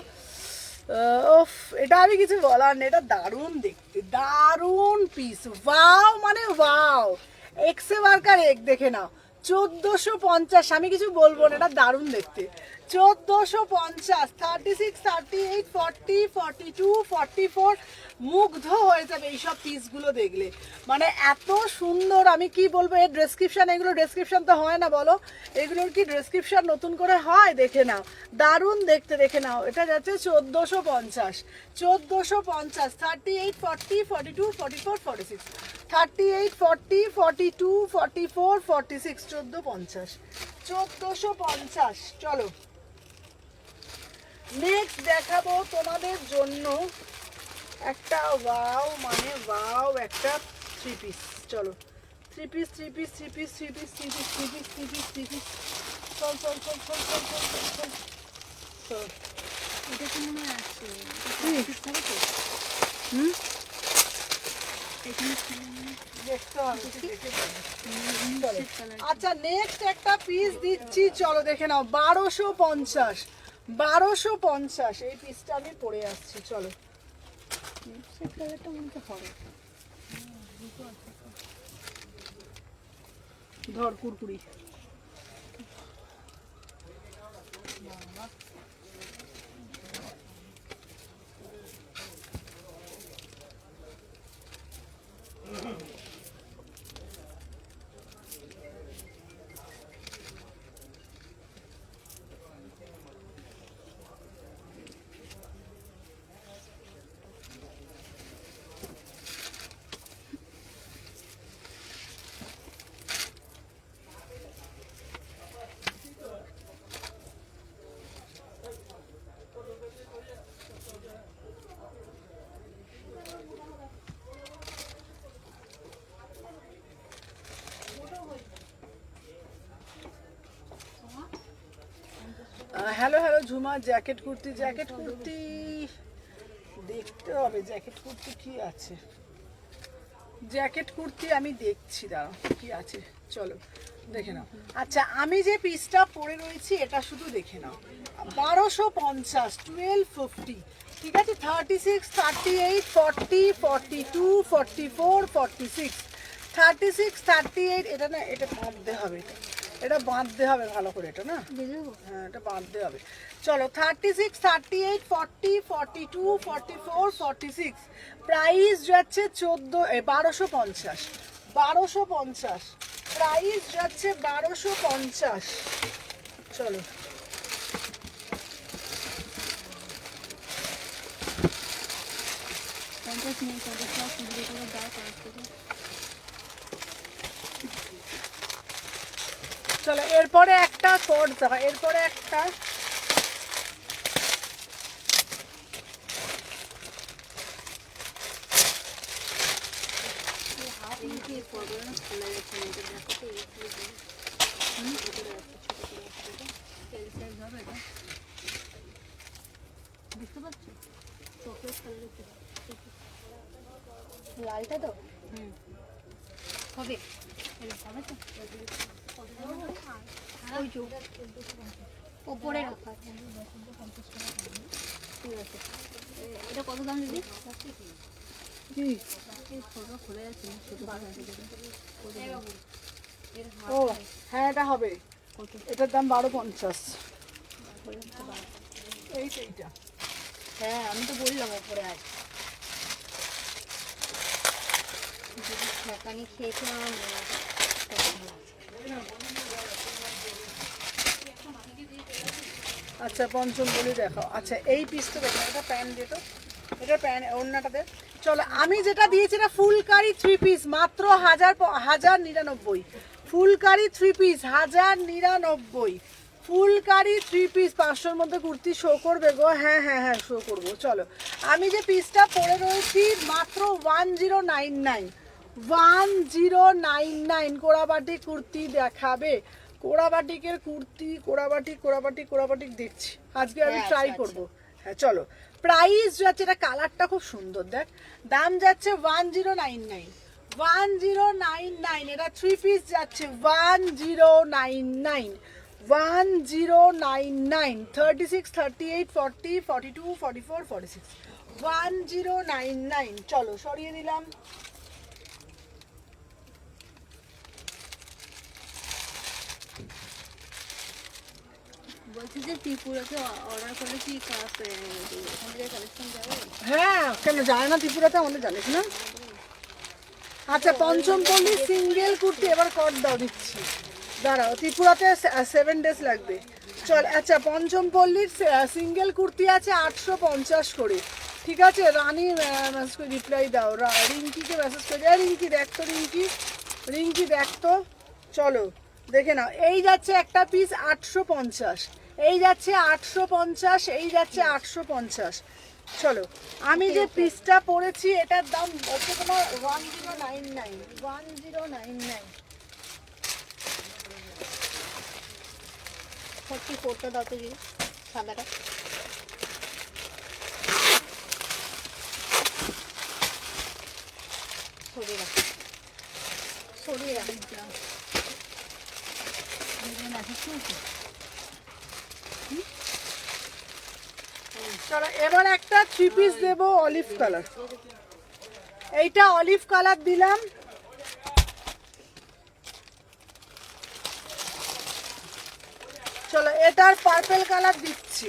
ওফ, এটা আমি কিছু বলার নেই, এটা দারুণ দেখতে, দারুণ পিস। ওয়াও মানে ওয়াও, এক্সে ওয়ার্কার এক। দেখে নাও 1450, আমি কিছু বলবো না, এটা দারুণ দেখতে। 1450, 36, 38, 40, 42, 44, মুগ্ধ হয়ে যাবে এইসব পিসগুলো দেখলে। মানে এত সুন্দর, আমি কি বলবো। এর ডেসক্রিপশন, এগুলো ডেসক্রিপশন তো হয় না বলো, এগুলোর কি ডেসক্রিপশন নতুন করে হয়? দেখে নাও, দারুণ দেখতে। দেখে নাও, এটা যাচ্ছে 1450, 1450, 38, 40, 42, 44, 46, 38, 40, 42, 44, 46, 1450, 1450। চলো নেক্সট দেখাবো তোমাদের জন্য একটা ওয়াও মানে ওয়াও একটা থ্রি পিস। চলো three piece, three piece, three piece, three piece, three piece, three piece, three piece, three piece. চল চল চল চল চল চল চল চল চল। এটা তো মনে হয় আছে, হুম, এখানে দেখতে হবে, দেখে যাবে। আচ্ছা নেক্সট একটা পিস দিচ্ছি, চলো দেখে নাও। 1250, 1250 এই পিসটা আমি পরে আসছি। চলো কালারটা মনে হবে। ধর কুরকুরি। Hello hello Jhuma, jacket kurti, jacket kurti দেখতে হবে। জ্যাকেট কুর্তি কি আছে, জ্যাকেট কুর্তি আমি দেখছি, দাঁড়াও কি আছে। চলো দেখে নাও। আচ্ছা আমি যে পিসটা পরে রয়েছি এটা শুধু দেখে নাও। 1250, 1250, ঠিক আছে। 36, 38, 40, 42, 44, 46, 36, 38। এটা না, এটা বাঁধতে হবে, এটা বাঁধতে হবে ভালো করে, এটা না, হ্যাঁ এটা বাঁধতে হবে। চলো 36, 38, 40, 42, 44, 46, প্রাইস যাচ্ছে 1250, 1250, প্রাইস যাচ্ছে 1250। চলো চলো এরপরে একটা কোড দেখা, এরপরে একটা বুঝতে পারছো? চকলেট কালারের লালটা তো হবে হবে তো ওই যে ওপরে রাখা আছে। ঠিক আছে, এটা কত দাম দিদি? কি ছোটো খুলে যাচ্ছে ছোটো ও হ্যাঁ এটা হবে, এটার দাম 12.50। এইটা হ্যাঁ আমি তো বললাম ওপরে আছে। ঢাকানি খেয়েছে আমার মনে আছে। আচ্ছা পঞ্চম বলি দেখাও। আচ্ছা এই পিসটা দেখো, এটা প্যান্ট দিয়ে তো, এটা প্যান্ট ওড়নাটাতে। চলো আমি যেটা দিয়েছি এটা ফুলকারি 3 পিস মাত্র 1099। ফুলকারি 3 পিস 1099। ফুলকারি 3 পিস 500-র মধ্যে কুর্তি শো করবে গো। হ্যাঁ হ্যাঁ হ্যাঁ শো করবো। চলো আমি যে পিসটা পরে রয়েছি মাত্র 1099। 1099 কোড়াবাটি কুর্তি দেখাবে। কোড়াবাটিকের কুর্তি, কোড়াবাটিক দেখছি আজকে আমি ট্রাই করব। হ্যাঁ চলো প্রাইস যাচ্ছে, এটা কালারটা খুব সুন্দর দেখ, দাম যাচ্ছে 1099। 1099 এটা 3 পিস যাচ্ছে 1099। 1099 36 38 40 42 44 46 1099। চলো সরিয়ে দিলাম। বলছি যে ত্রিপুরাতে অর্ডার করলে কি ওখান থেকে কালেকশন যাবে? হ্যাঁ কেন যায় না ত্রিপুরাতে, আমাদের জানিস না। আচ্ছা পঞ্চম পল্লী সিঙ্গেল কুর্তি এবার কর দাও দিচ্ছি, দাঁড়াও ত্রিপুরাতে 7 ডেজ লাগবে। চল আচ্ছা পঞ্চম পল্লীর সিঙ্গেল কুর্তি আছে 850 করে। ঠিক আছে রানী মেসেজ করে রিপ্লাই দাও, রিঙ্কিকে মেসেজ করে দাও। রিঙ্কি দেখ তো, রিঙ্কি দেখ তো। চলো দেখে নাও, এই যাচ্ছে একটা পিস 850, এই যাচ্ছে 850, এই যাচ্ছে 850। চলো আমি যে পিসটা পরেছি এটার দাম হচ্ছে তোমার 1099। 1099 44টা দাও তো দিদি, সাদাটা। সরিয়ে রাখ, সরিয়ে রাখ। চলো এবার একটা 3 পিস দেবো অলিভ কালার। এইটা অলিভ কালার দিলাম। চলো এটার পার্পল কালার দিচ্ছি।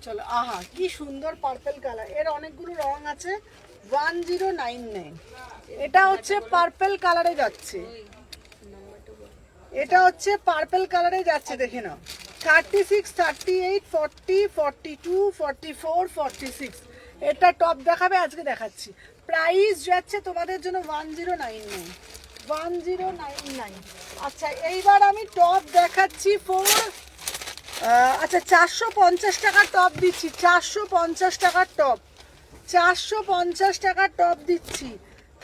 চলো আহা কি সুন্দর পার্পল কালার, এর অনেকগুলো রং আছে। 1099 এটা হচ্ছে পার্পল কালারে যাচ্ছে, এটা হচ্ছে পার্পল কালারে যাচ্ছে দেখে নাও। 36 38 40 42 44 46 এটা টপ দেখাবে, আজকে দেখাচ্ছি। প্রাইস যাচ্ছে তোমাদের জন্য 1099। 1099। আচ্ছা এইবার আমি টপ দেখাচ্ছি আচ্ছা 450 টাকার টপ দিচ্ছি। 450 টাকার টপ, 450 টাকার টপ দিচ্ছি।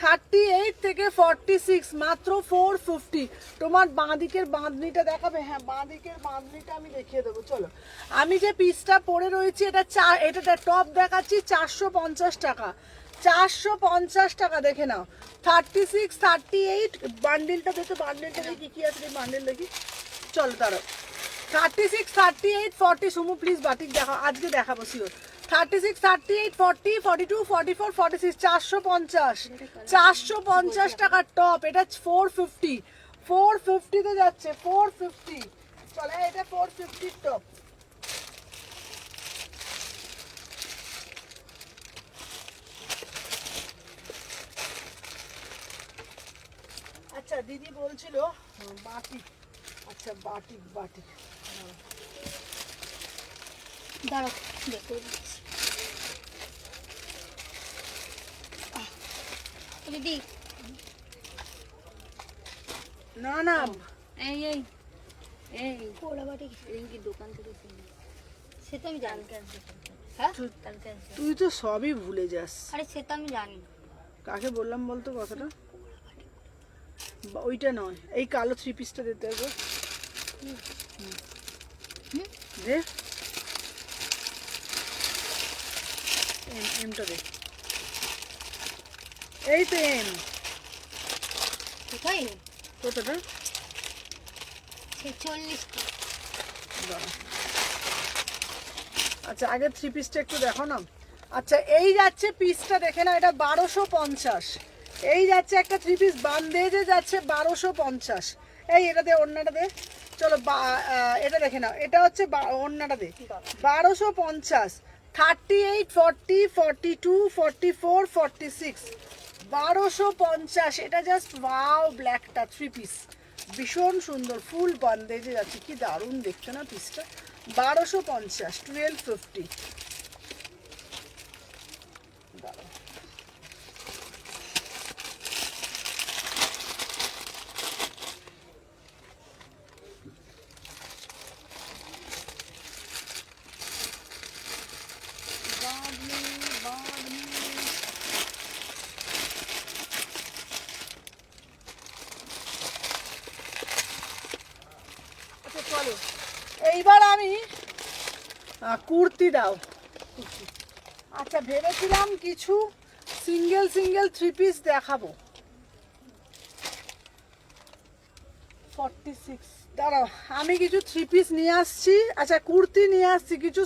38 থেকে 46 মাত্র 450। তোমার বাঁদিকের বাঁধনিটা দেখাবে? হ্যাঁ বাঁদিকের বাঁধনিটা আমি দেখিয়ে দেবো। চলো আমি যে পিসটা পরে রয়েছি এটা এটা টপ দেখাচ্ছি 450 টাকা। 450 টাকা দেখে নাও। 36 38 বান্ডিলটা দেখো, বান্ডিলটা দেখি কি আছে, বান্ডিল দেখি। চলো দাঁড়াও 36 38 40 সুমু প্লিজ বাটিক দেখাও, আজকে দেখাবো শিওর। 36 38 40 42 44 46 450। 450 টাকার টপ, এটা 450। 450 তে যাচ্ছে 450। চলে এটা 450 টপ। আচ্ছা দিদি বলছিল বাটিক, আচ্ছা বাটিক বাটিক দাঁড়াও দেখো দিদি। না না এই এই এই পোড়াবাটি রিঙ্কি দোকান থেকে কিনে। সে তো আমি জানি। হ্যাঁ কালকে আসবে। তুই তো সবই ভুলে যাস। আরে সে তো আমি জানি। কাকে বললাম বলতো কথাটা? ওইটা নয়, এই কালো 3 পিসটা দিতে হবে। দে এমটা দে। এই তো এম। কোথায় কতটা? 46। আচ্ছা আগে 3 পিসটা একটু দেখো না। আচ্ছা এই যাচ্ছে পিসটা দেখে না, এটা 1250। এই যাচ্ছে একটা 3 পিস বান্দেজে যাচ্ছে 1250। এই এটা দে, অন্যটা দে। চলো এটা দেখে নাও, এটা হচ্ছে অন্যটা দে। 1250, 38, 40, 42, 44, 46, 1250। এটা জাস্ট ওয়াও, ব্ল্যাকটা 3 পিস ভীষণ সুন্দর, ফুল বান্দেজে যাচ্ছে, কি দারুণ দেখতে না পিসটা। 1250, 1250। আচ্ছা চলো এইবার আমি কুর্তি দাও। আচ্ছা ভেবেছিলাম কিছু সিঙ্গেল 3 পিস দেখাবো। 46, দাঁড়াও আমি কিছু 3 পিস নিয়ে আসছি। আচ্ছা কুর্তি নিয়ে আসছি কিছু,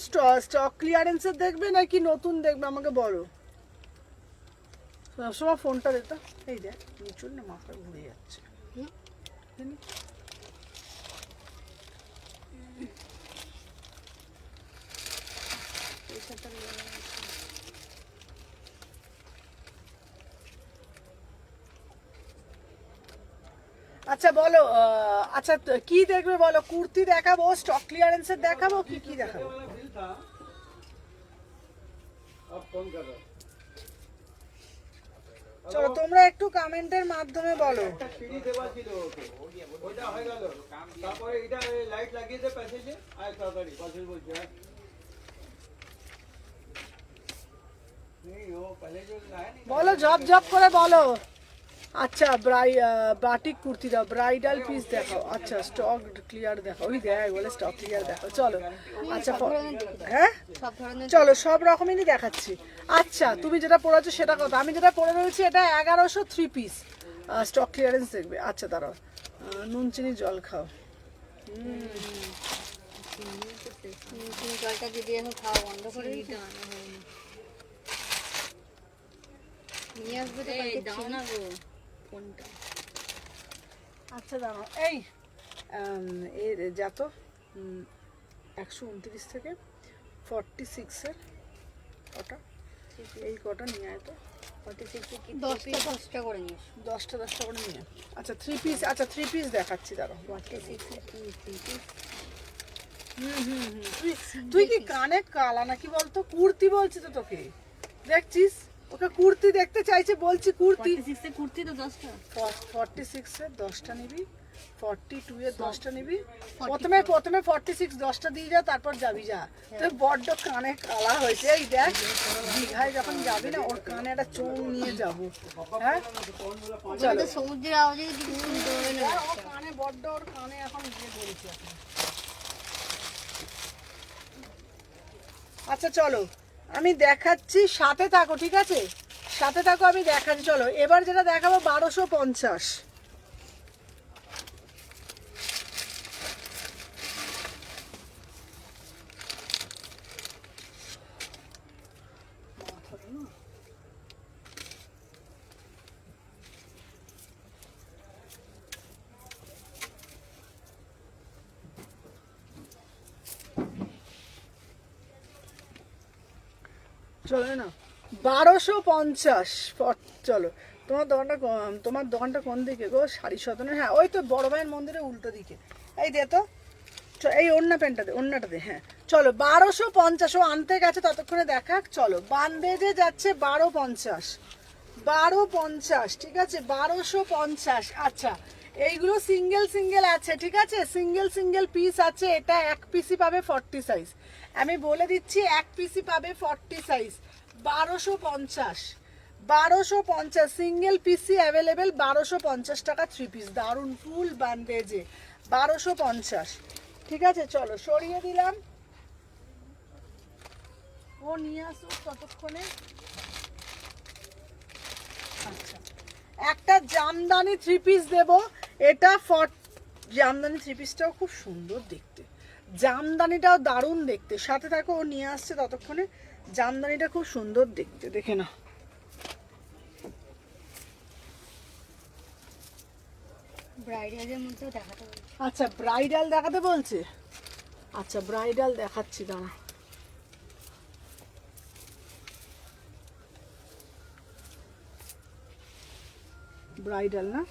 স্টক ক্লিয়ারেন্সের দেখবে নাকি নতুন দেখবে আমাকে বলো। সবসময় ফোনটা দিত, এই দেখ নিচুর না মাথা ঘুরে যাচ্ছে। আচ্ছা বলো, আচ্ছা কি দেখবে বলো? কুর্তি দেখাবো, স্টক ক্লিয়ারেন্সের দেখাবো, কি কি দেখাবো? চলো তোমরা একটু কমেন্টের মাধ্যমে বলো। বলো ঝপ ঝপ করে বলো। আচ্ছা বাটিক কুর্তি দাও, ব্রাইডাল পিস দেখাও। আচ্ছা স্টক ক্লিয়ার দেখাও, ওই দেখ বলে স্টক ক্লিয়ার দেখাও। চলো আচ্ছা হ্যাঁ চলো সব রকমেরই দেখাচ্ছি। আচ্ছা তুমি যেটা পড়েছো সেটা কথা, আমি যেটা পড়ে রয়েছি এটা 1100 3 পিস স্টক ক্লিয়ারেন্স দেখবে। আচ্ছা দাঁড়াও, নুন চিনি জল খাও। জলটা যদি এখন খাওয়া বন্ধ করে নিয়ে আসবে তো দাও না গো ফোনটা। আচ্ছা দাঁড়াও, এই এর যা তো 129 থেকে 46-এর কটা, এই কটা নিয়ে আয় তো। 46 কি 10টা করে নিস, 10টা করে নিয়ে। আচ্ছা 3 পিস, আচ্ছা 3 পিস দেখাচ্ছি দাঁড়াও। 46 কি 3 পিস। তুই কি কানে কালা নাকি বলতো? কুর্তি বলছি তো তোকে, দেখছিস ওকে কুর্তি দেখতে চাইছে, বলছি কুর্তি। 46 এর কুর্তি তো 10টা, 46 এর 10টা নিবি, 42 এর 10টা নিবি। প্রথমে 46 10টা দিয়ে যা, তারপর যাবি যা। তুই বড্ড কানে কালা হয়েছে। এই দেখ দীঘায় যখন যাবি না, ওর কানে একটা চোখ নিয়ে যাবো। হ্যাঁ চলো, সমুদ্রের আওয়াজে কিছু শুনতে হবে না। ওর কানে বড্ড, ওর কানে এখন গিয়ে ধরেছি এখন। আচ্ছা চলো আমি দেখাচ্ছি, সাথে থাকো ঠিক আছে, সাথে থাকো আমি দেখাচ্ছি। চলো এবার যেটা দেখাবো 1250। চলো না 1250। চলো তোমার দোকানটা কোন দিকে গো? শাড়ি সদনে, হ্যাঁ ওই তো বড় ভাইয়ের মন্দিরের উল্টো দিকে। এই দে তো, এই অন্যটা দে। হ্যাঁ চলো 1250, ও আনতে গেছে ততক্ষণে দেখাক। চলো বান্দেজে যাচ্ছে 1250, ঠিক আছে 1250। আচ্ছা এইগুলো সিঙ্গেল সিঙ্গেল আছে, ঠিক আছে, সিঙ্গেল সিঙ্গেল পিস আছে। এটা এক পিসই পাবে 40 সাইজ, আমি বলে দিচ্ছি এক পিসই পাবে 40 সাইজ। 1250, 1250 single পিসই available. 1250 টাকা 3 পিস, দারুণ ফুল বান্ডেজে 1250, ঠিক আছে। চলো সরিয়ে দিলাম, ও নিয়ে আসুক ততক্ষণে। আচ্ছা, একটা জামদানি 3 পিস দেব, এটা জামদানি 3 পিসটাও খুব সুন্দর দেখতে, জামদানিটাও দারুণ দেখতে। সাথে থাকো, ও নিয়ে আসছে ততক্ষণে। জামদানিটা খুব সুন্দর দেখতে, দেখে না। ব্রাইডালের মধ্যেও দেখাতে বলছে। আচ্ছা ব্রাইডাল দেখাতে বলছে, আচ্ছা ব্রাইডাল দেখাচ্ছি দাঁড়া। ব্রাইডাল না,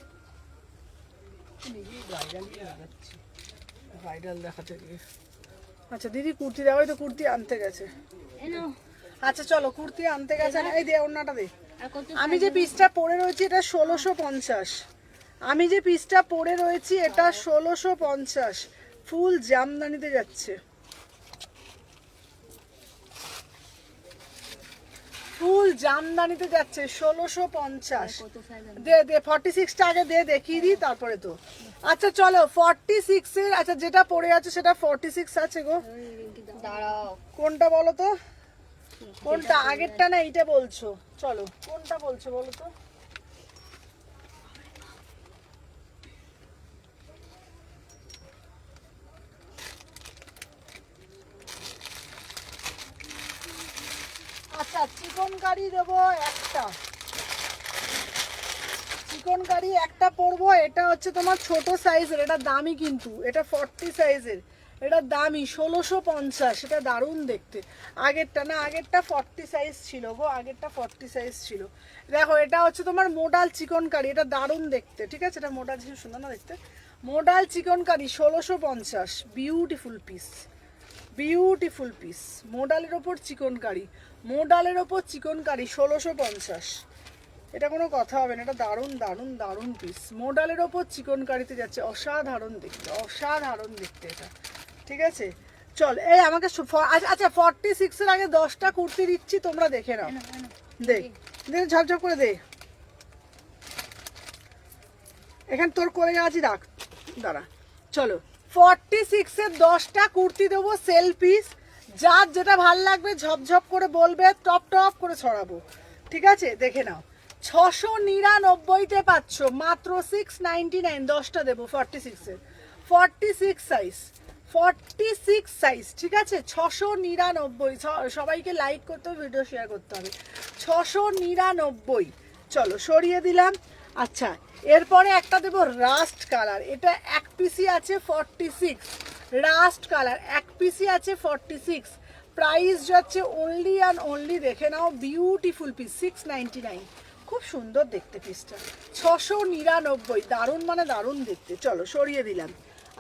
ব্রাইডাল দেখাতে গিয়ে। আচ্ছা দিদি কুর্তি দেওয়া, তো কুর্তি আনতে গেছে। আচ্ছা চলো কুর্তি আনতে গেছে, এই দে ওড়নাটা দে। আমি যে পিসটা পরে রয়েছি এটা 1650, আমি যে পিসটা পরে রয়েছি এটা 1650, ফুল জামদানিতে যাচ্ছে, ফুল জামদানিতে যাচ্ছে 1650। দে দে 46টা আগে দে, দেখিয়ে দিই তারপরে তো। আচ্ছা চলো 46 এর, আচ্ছা যেটা পরে আছে সেটা 46 আছে গো। দাঁড়াও, কোনটা বলো তো, কোনটা আগেরটা না এইটা বলছো? চলো কোনটা বলছো বলো তো। আচ্ছা চিকন কারি দেবো একটা, চিকন কারি একটা পরবো। এটা হচ্ছে তোমার ছোট সাইজের, এটা দামি কিন্তু, এটা 40 সাইজের, এটা দামি 1650, এটা দারুণ দেখতে। আগেরটা না, আগেরটা 40 সাইজ ছিল গো, আগেরটা 40 সাইজ ছিল। দেখো এটা হচ্ছে তোমার মোডাল চিকন কারি, এটা দারুণ দেখতে, ঠিক আছে। এটা মোডাল ছিল, সুন্দর না দেখতে, মোডাল চিকন কারি 1650, বিউটিফুল পিস, বিউটিফুল পিস। মোডালের ওপর চিকন কারি, মোডালের ওপর চিকন কারি 1650, এটা কোনো কথা হবে না, এটা দারুণ দারুণ দারুণ পিস। মোডালের ওপর চিকন কারিতে যাচ্ছে, অসাধারণ দেখতে, অসাধারণ দেখতে এটা, ঠিক আছে। চল এই আমাকে আচ্ছা 46 এর আগে 10টা কুর্তি দিচ্ছি, তোমরা দেখে নাও। দে দে ঝপঝপ করে দে, এখানে তোর করে আছি রাখ, দাঁড়া। চলো 46 এর 10টা কুর্তি দেবো সেল পিস, যার যেটা ভাল লাগবে ঝপঝপ করে বলবে, টপ টপ করে ছড়াবো, ঠিক আছে। দেখে নাও 699-তে পাচ্ছ মাত্র 699, 10টা দেবো 46 এর, 46 সাইজ, 46 সাইজ, ঠিক আছে। 699, সবাইকে লাইক করতে হবে, ভিডিও শেয়ার করতে হবে, 699। চলো সরিয়ে দিলাম। আচ্ছা এরপরে একটা দেবো রাস্ট কালার, এটা এক পিসি আছে 46, রাস্ট কালার এক পিসি আছে 46, প্রাইস যাচ্ছে অনলি অ্যান্ড অনলি, দেখে নাও, বিউটিফুল পিস 699, খুব সুন্দর দেখতে পিসটা, 699, দারুণ মানে দারুণ দেখতে। চলো সরিয়ে দিলাম।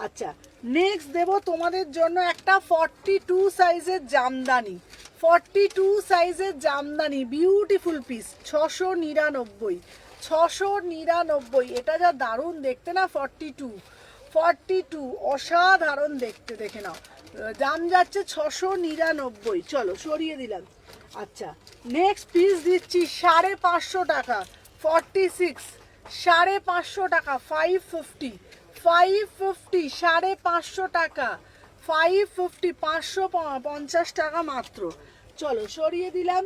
আচ্ছা নেক্সট দেব তোমাদের জন্য একটা 42 সাইজের জামদানি, 42 সাইজের জামদানি, বিউটিফুল পিস 699, 699, এটা যা দারুণ দেখতে না, 42 অসাধারণ দেখতে, দেখে নাও, দাম যাচ্ছে 699। চলো সরিয়ে দিলাম। আচ্ছা নেক্সট পিস দিচ্ছি 550 টাকা, 46, 550 টাকা, 550, 550 টাকা, 550, 550 টাকা মাত্র। চলো সরিয়ে দিলাম।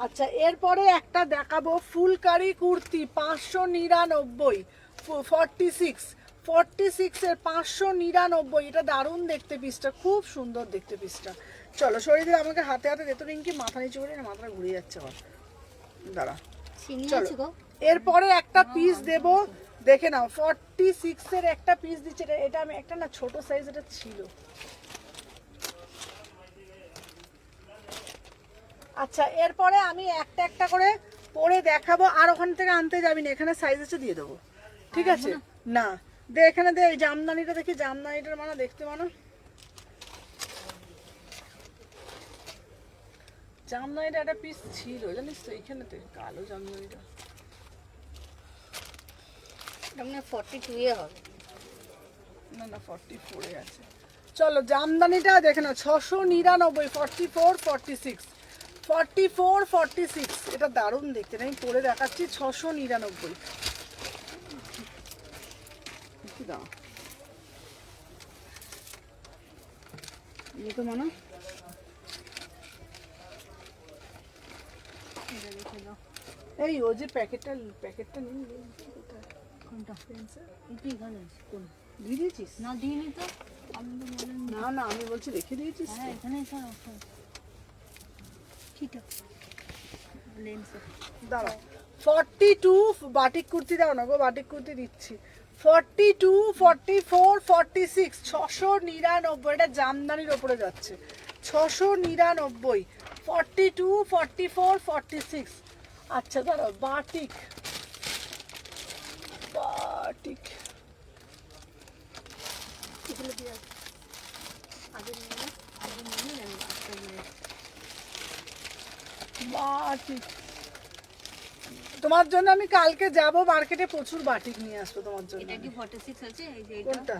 আচ্ছা এরপরে একটা দেখাবো ফুলকারি কুর্তি 599, 46, 46 এর 599, এটা দারুণ দেখতে পিসটা, খুব সুন্দর দেখতে পিসটা। চলো সরিয়ে দিলে, আমাকে হাতে হাতে যেত রিঙ্কি, মাথা নিচু করে না, মাথাটা ঘুরে যাচ্ছে আমার, দাঁড়া। চলো এরপরে একটা পিস দেব, দেখে নাও 46 এর একটা পিস দিচ্ছে, এটা আমি একটা না ছোট সাইজ এটা ছিল। আচ্ছা এরপরে আমি একটা একটা করে পরে দেখাবো, আর ওখান থেকে আনতে যাবি না, এখানে সাইজ আছে দিয়ে দেবো, ঠিক আছে। না দে এখানে দে, এই জামদানিটা দেখি, জামদানিটার মানে দেখতে মানে, জামদানিটা একটা পিস ছিল জানিস তো, এইখানেতে কালো জামদানিটা, মানে 42 এ হবে। না না 44 এ আছে। চলো জামদানিটা দেখে নাও 699 44 46 44 46 এটা দারুণ দেখতে না, আমি পরে দেখাচ্ছি 699 কি দাও এই তো মানা এটা দেখে দাও। এই ও যে প্যাকেটটা নিয়ে কোথায় কোনটা? পেন্সিল এটা এখানে আছে। কোন? দিয়ে দিয়েছিস? না দিইনি তো। আমি তো বলেন না না আমি বলছি রেখে দিয়েছিস হ্যাঁ তো? এখানে স্যার আছে। ঠিকটা লেন্স দাঁড়া 42 বাটিক কুর্তি দাও না গো, বাটিক কুর্তি দিচ্ছি 42 44 46 699 এটা জামদানির ওপরে যাচ্ছে 699 42 44 46 আচ্ছা দাঁড়াও বাটিক বাটিক এগুলো দিয়ে আছে। আগে নিয়ে আমি একটা নিয়ে বাটিক তোমার জন্য আমি কালকে যাব মার্কেটে, প্রচুর বাটিক নিয়ে আসবো তোমার জন্য। এটা কি 46 আছে? এই যে এটা কোনটা?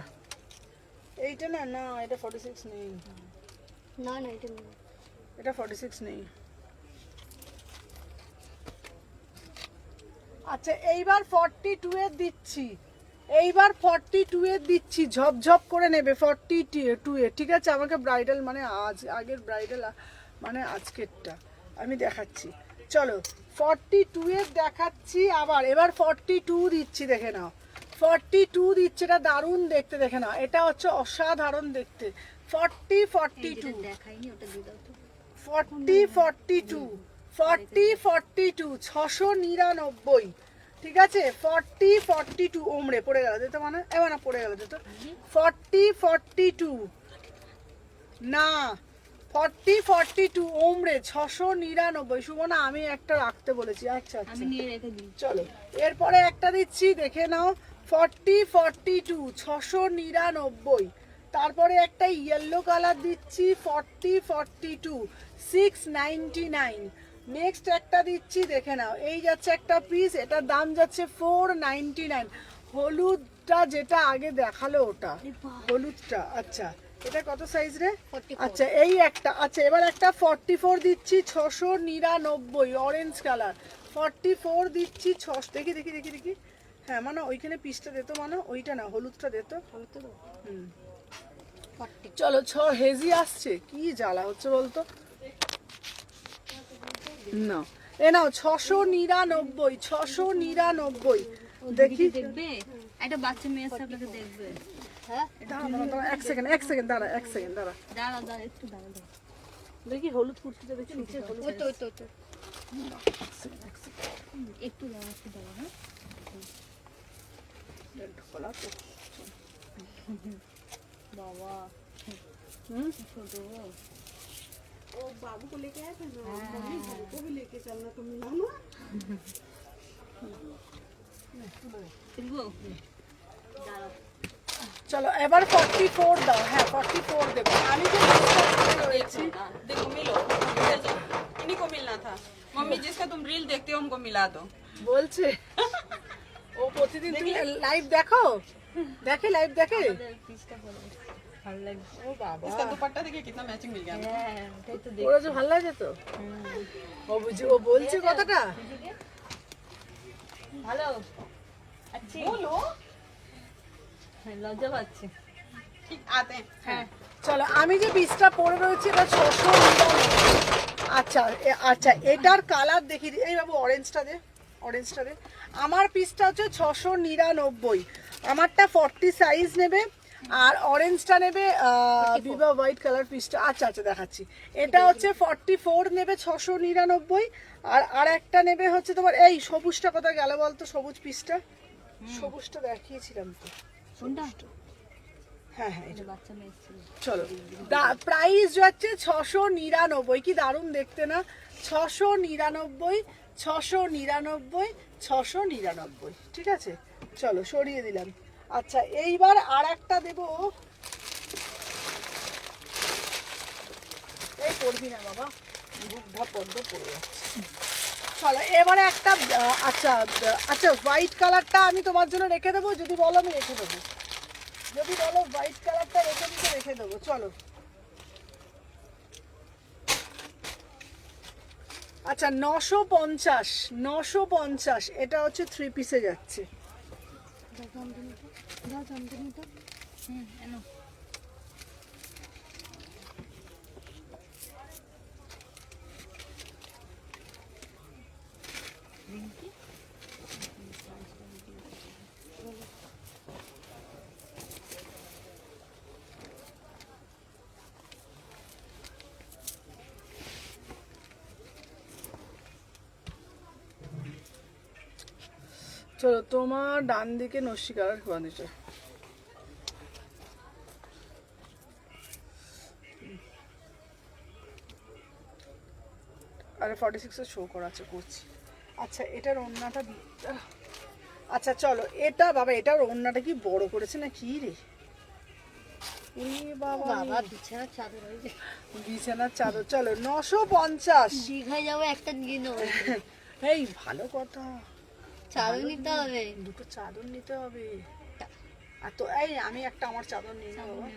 এইটা না না এটা 46 নেই, না না এটা নেই। এটা 46 নেই। আচ্ছা এইবার 42 এর দিচ্ছি, এইবার 42 এর দিচ্ছি, ঝপঝপ করে নেবে 42 এর, ঠিক আছে? আমাকে ব্রাইডাল মানে আগের ব্রাইডাল মানে আজকেরটা আমি দেখাচ্ছি। চলো 42 এর দেখাচ্ছি আবার, এবার 42 দিচ্ছি, দেখে নাও 42 দিচ্ছে, এটা দারুণ দেখতে, দেখে নাও এটা হচ্ছে অসাধারণ দেখতে 40 42 দেখাইনি, ওটা দিয়ে দাও তো। 40 42 40 42 699 ঠিক আছে 40 42 ওমরে পড়ে গেল দিতে মানে এবার না পড়ে গেল দিত 40 42 না 40 42 ওমরে 699 সুমনা আমি একটা রাখতে বলেছি। আচ্ছা আমি আচ্ছা নিয়ে রেখে দিই। চলো এরপরে একটা দিচ্ছি দেখে নাও 40 42 699 তারপরে একটা ইয়েলো কালার দিচ্ছি 40 42 699 নেক্সট একটা দিচ্ছি দেখে নাও এই যাচ্ছে একটা পিস, এটার দাম যাচ্ছে 499 হলুদটা যেটা আগে দেখালো ওটা হলুদটা। আচ্ছা এটা কত সাইজ রে? 44 আচ্ছা এই একটা, আচ্ছা এবার একটা 44 দিচ্ছি 699 অরেঞ্জ কালার 44 দিচ্ছি 6 দেখি দেখি দেখি দেখি হ্যাঁ মানে ওইখানে পিসটা দিত মানে ওইটা না হলুদটা দিত। হলুদ তো হুম 40 চলো হেজি আসছে কি জ্বালা হচ্ছে বলতো না এ নাও 699 699 দেখি দেখবে একটা বাচ্চা মেয়ের সাথে দেখবে। হ্যাঁ দাঁড়া দাঁড়া দাঁড়া এক সেকেন্ড দাঁড়া এক সেকেন্ড দাঁড়া দাঁড়া দাঁড়া একটু দাঁড়া দাঁড়া দেখি হলুদ কুর্তিটা দেখি নিচে হলুদ ওই তো ওই তো ওই তো। এক সেকেন্ড একটু দাঁড়া একটু দাঁড়া। হ্যাঁ ঢোলা তো বাবা হুম ছোট ओ बाबू को लेके आए थे ना, मम्मी को भी लेके चलना तुम ना দেখবো দাঁড়া। চলো এবার 44 দাও। হ্যাঁ 44 দেবো আমি যে রয়েছি देखो मिलो इन्हीं को मिलना था मम्मी जिसका तुम रील देखते हो हमको मिला दो বলছে ও প্রতিদিন তুমি লাইভ দেখো দেখে লাইভ দেখে পিসটা বলো ভালো লাগবে। ও বাবা इसका दुपट्टा देखिए कितना मैचिंग मिल गया हमें। হ্যাঁ ওটাই তো ওরা যে ভালো লাগে তো ও বুঝি ও বলছে কথাটা ভালো আচ্ছা बोलो হ্যাঁ লজ্জা পাচ্ছে। ठीक आते हैं হ্যাঁ চলো আমি যে পিসটা পরে রয়েছি এটা 699 আচ্ছা আচ্ছা এটার কালার দেখি এই বাবু অরেঞ্জটা দে আমার পিসটা হচ্ছে 699 আমারটা 40 সাইজ নেবে আর অরেঞ্জটা নেবে বিবা হোয়াইট কালার পিসটা। আচ্ছা আচ্ছা দেখাচ্ছি এটা হচ্ছে 44 নেবে 699 আর একটা নেবে হচ্ছে তোমার এই সবুজটা কোথায় গেল বলতো সবুজ পিসটা সবুজটা দেখিয়েছিলাম তো কোনটা? হ্যাঁ হ্যাঁ এটা বাচ্চা মেয়ে ছিল। চলো প্রাইস যাচ্ছে 699 কি দারুণ দেখতে না 699 699 699 ঠিক আছে চলো সরিয়ে দিলাম। আচ্ছা এইবার আর একটা দেবো এই পড়বি না বাবা বুকটা পদ্ম পড়ে যাচ্ছে চলো এবারে একটা আচ্ছা আচ্ছা হোয়াইট কালারটা আমি তোমার জন্য রেখে দেবো, যদি বলো আমি রেখে দেবো, যদি বলো হোয়াইট কালারটা রেখে দিতে রেখে দেবো। চলো আচ্ছা 950, 950 এটা হচ্ছে 3 পিসে যাচ্ছে। এনো চলো তোমার ডান দিকে নস্যি কালার বানিয়েছে। আরে 46 এর শো করা আছে, করছি। আচ্ছা এটার ওড়নাটা আচ্ছা চলো এটা বাবা, এটার ওড়নাটা কি বড় করেছে না কি রে? বাবা বাবা বিছানার চাদর হয়েছে, বিছানার চাদর। চলো 950। দীঘায় যাবো একটা নিয়ে নেবো। এই ভালো কথা, চাদর নিতে হবে, দুটো চাদর নিতে হবে। আর তো এই আমি একটা আমার চাদর নিয়ে নেবো বাবা।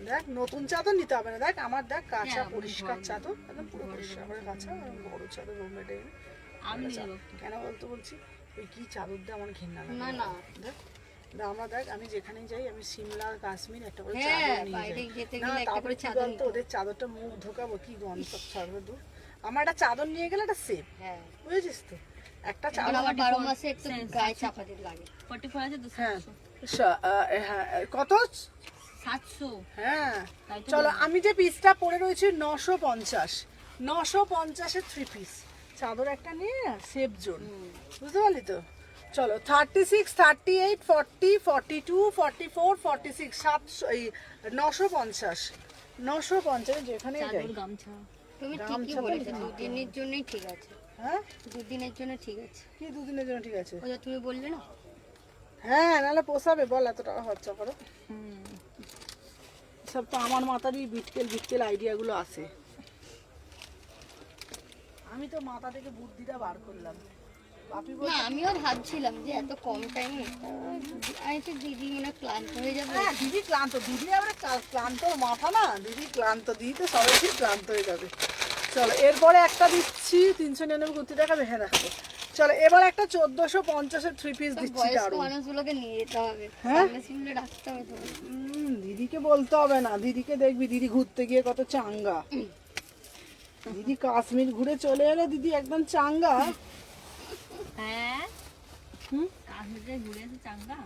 দেখ নতুন চাদর নিতে হবে না, দেখ আমার দেখ কাঁচা পরিষ্কার চাদর, একদম পুরো পরিষ্কার করে কাঁচা, বড় চাদর রুমমেটে কেন বলতো বলছি, ওই কি চাদর দিয়ে আমার ঘেন্না লাগে। না না দেখ আমরা দেখ আমি যেখানেই যাই আমি সিমলা কাশ্মীর একটা করে হ্যাঁ, চাদর নিয়ে বাইরে যাই। যেতে না গেলে একটা তারপরে করে কি চাদর বলতো ওদের চাদরটা মুখ ঢোকাবো কি গন্ধ সব ছাড়বে দূর। আমার একটা চাদর নিয়ে গেলে একটা সেফ, হ্যাঁ, বুঝেছিস তো? একটা আর চাদর আমার 12 মাসে একটু গায়ে চাপা দিতে লাগে। 44 আছে তো হ্যাঁ হ্যাঁ কত 700 হ্যাঁ। তাই তো চলো আমি যে পিসটা পরে রয়েছি 950, 950-এর 3 পিস চাদর একটা নিয়ে সেফ জোন, বুঝতে পারলি তো? চলো 36, 38, 40, 42, 44, 46, 700 এই 950, 950 যেখানে যাই। চাদর গামছা তুমি দাম ঠিকই ছাপা বলেছো, নিতে হবে। দুদিনের জন্যই ঠিক আছে, হ্যাঁ দুদিনের জন্য ঠিক আছে। কি দুদিনের জন্য ঠিক আছে? ওই যে তুমি বললে না, হ্যাঁ নাহলে পোষাবে বল, এত টাকা খরচা করো। সব তো আমার মাথারই বিটকেল বিটকেল আইডিয়াগুলো আসে, আমি তো মাথা থেকে বুদ্ধিটা বার করলাম। বাপি না বলছে আমিও ভাবছিলাম যে এত কম টাইমে আমি তো দিদি মনে হয় ক্লান্ত হয়ে যাবে। হ্যাঁ দিদি ক্লান্ত, দিদি আবার ক্লান্ত মাথা না, দিদি ক্লান্ত, দিদি তো সবাই ঠিক ক্লান্ত হয়ে যাবে। চলো এরপরে একটা দিচ্ছি 399 কুর্তি দেখাবে, হ্যাঁ দেখাবো। চলো এবার একটা 1450-এর 3 পিস দিচ্ছি বয়স্ক দারুণ। মানুষগুলোকে নিয়ে যেতে হবে, হ্যাঁ? সামনে সামনে রাখতে হবে তো। দিদিকে বলতে হবে না, দিদিকে দেখবি দিদি ঘুরতে গিয়ে কত চাঙ্গা। দিদি কাশ্মীর ঘুরে চলে এলো, দিদি একদম চাঙ্গা। হ্যাঁ হুম? কাশ্মীরে ঘুরে এসে চাঙ্গা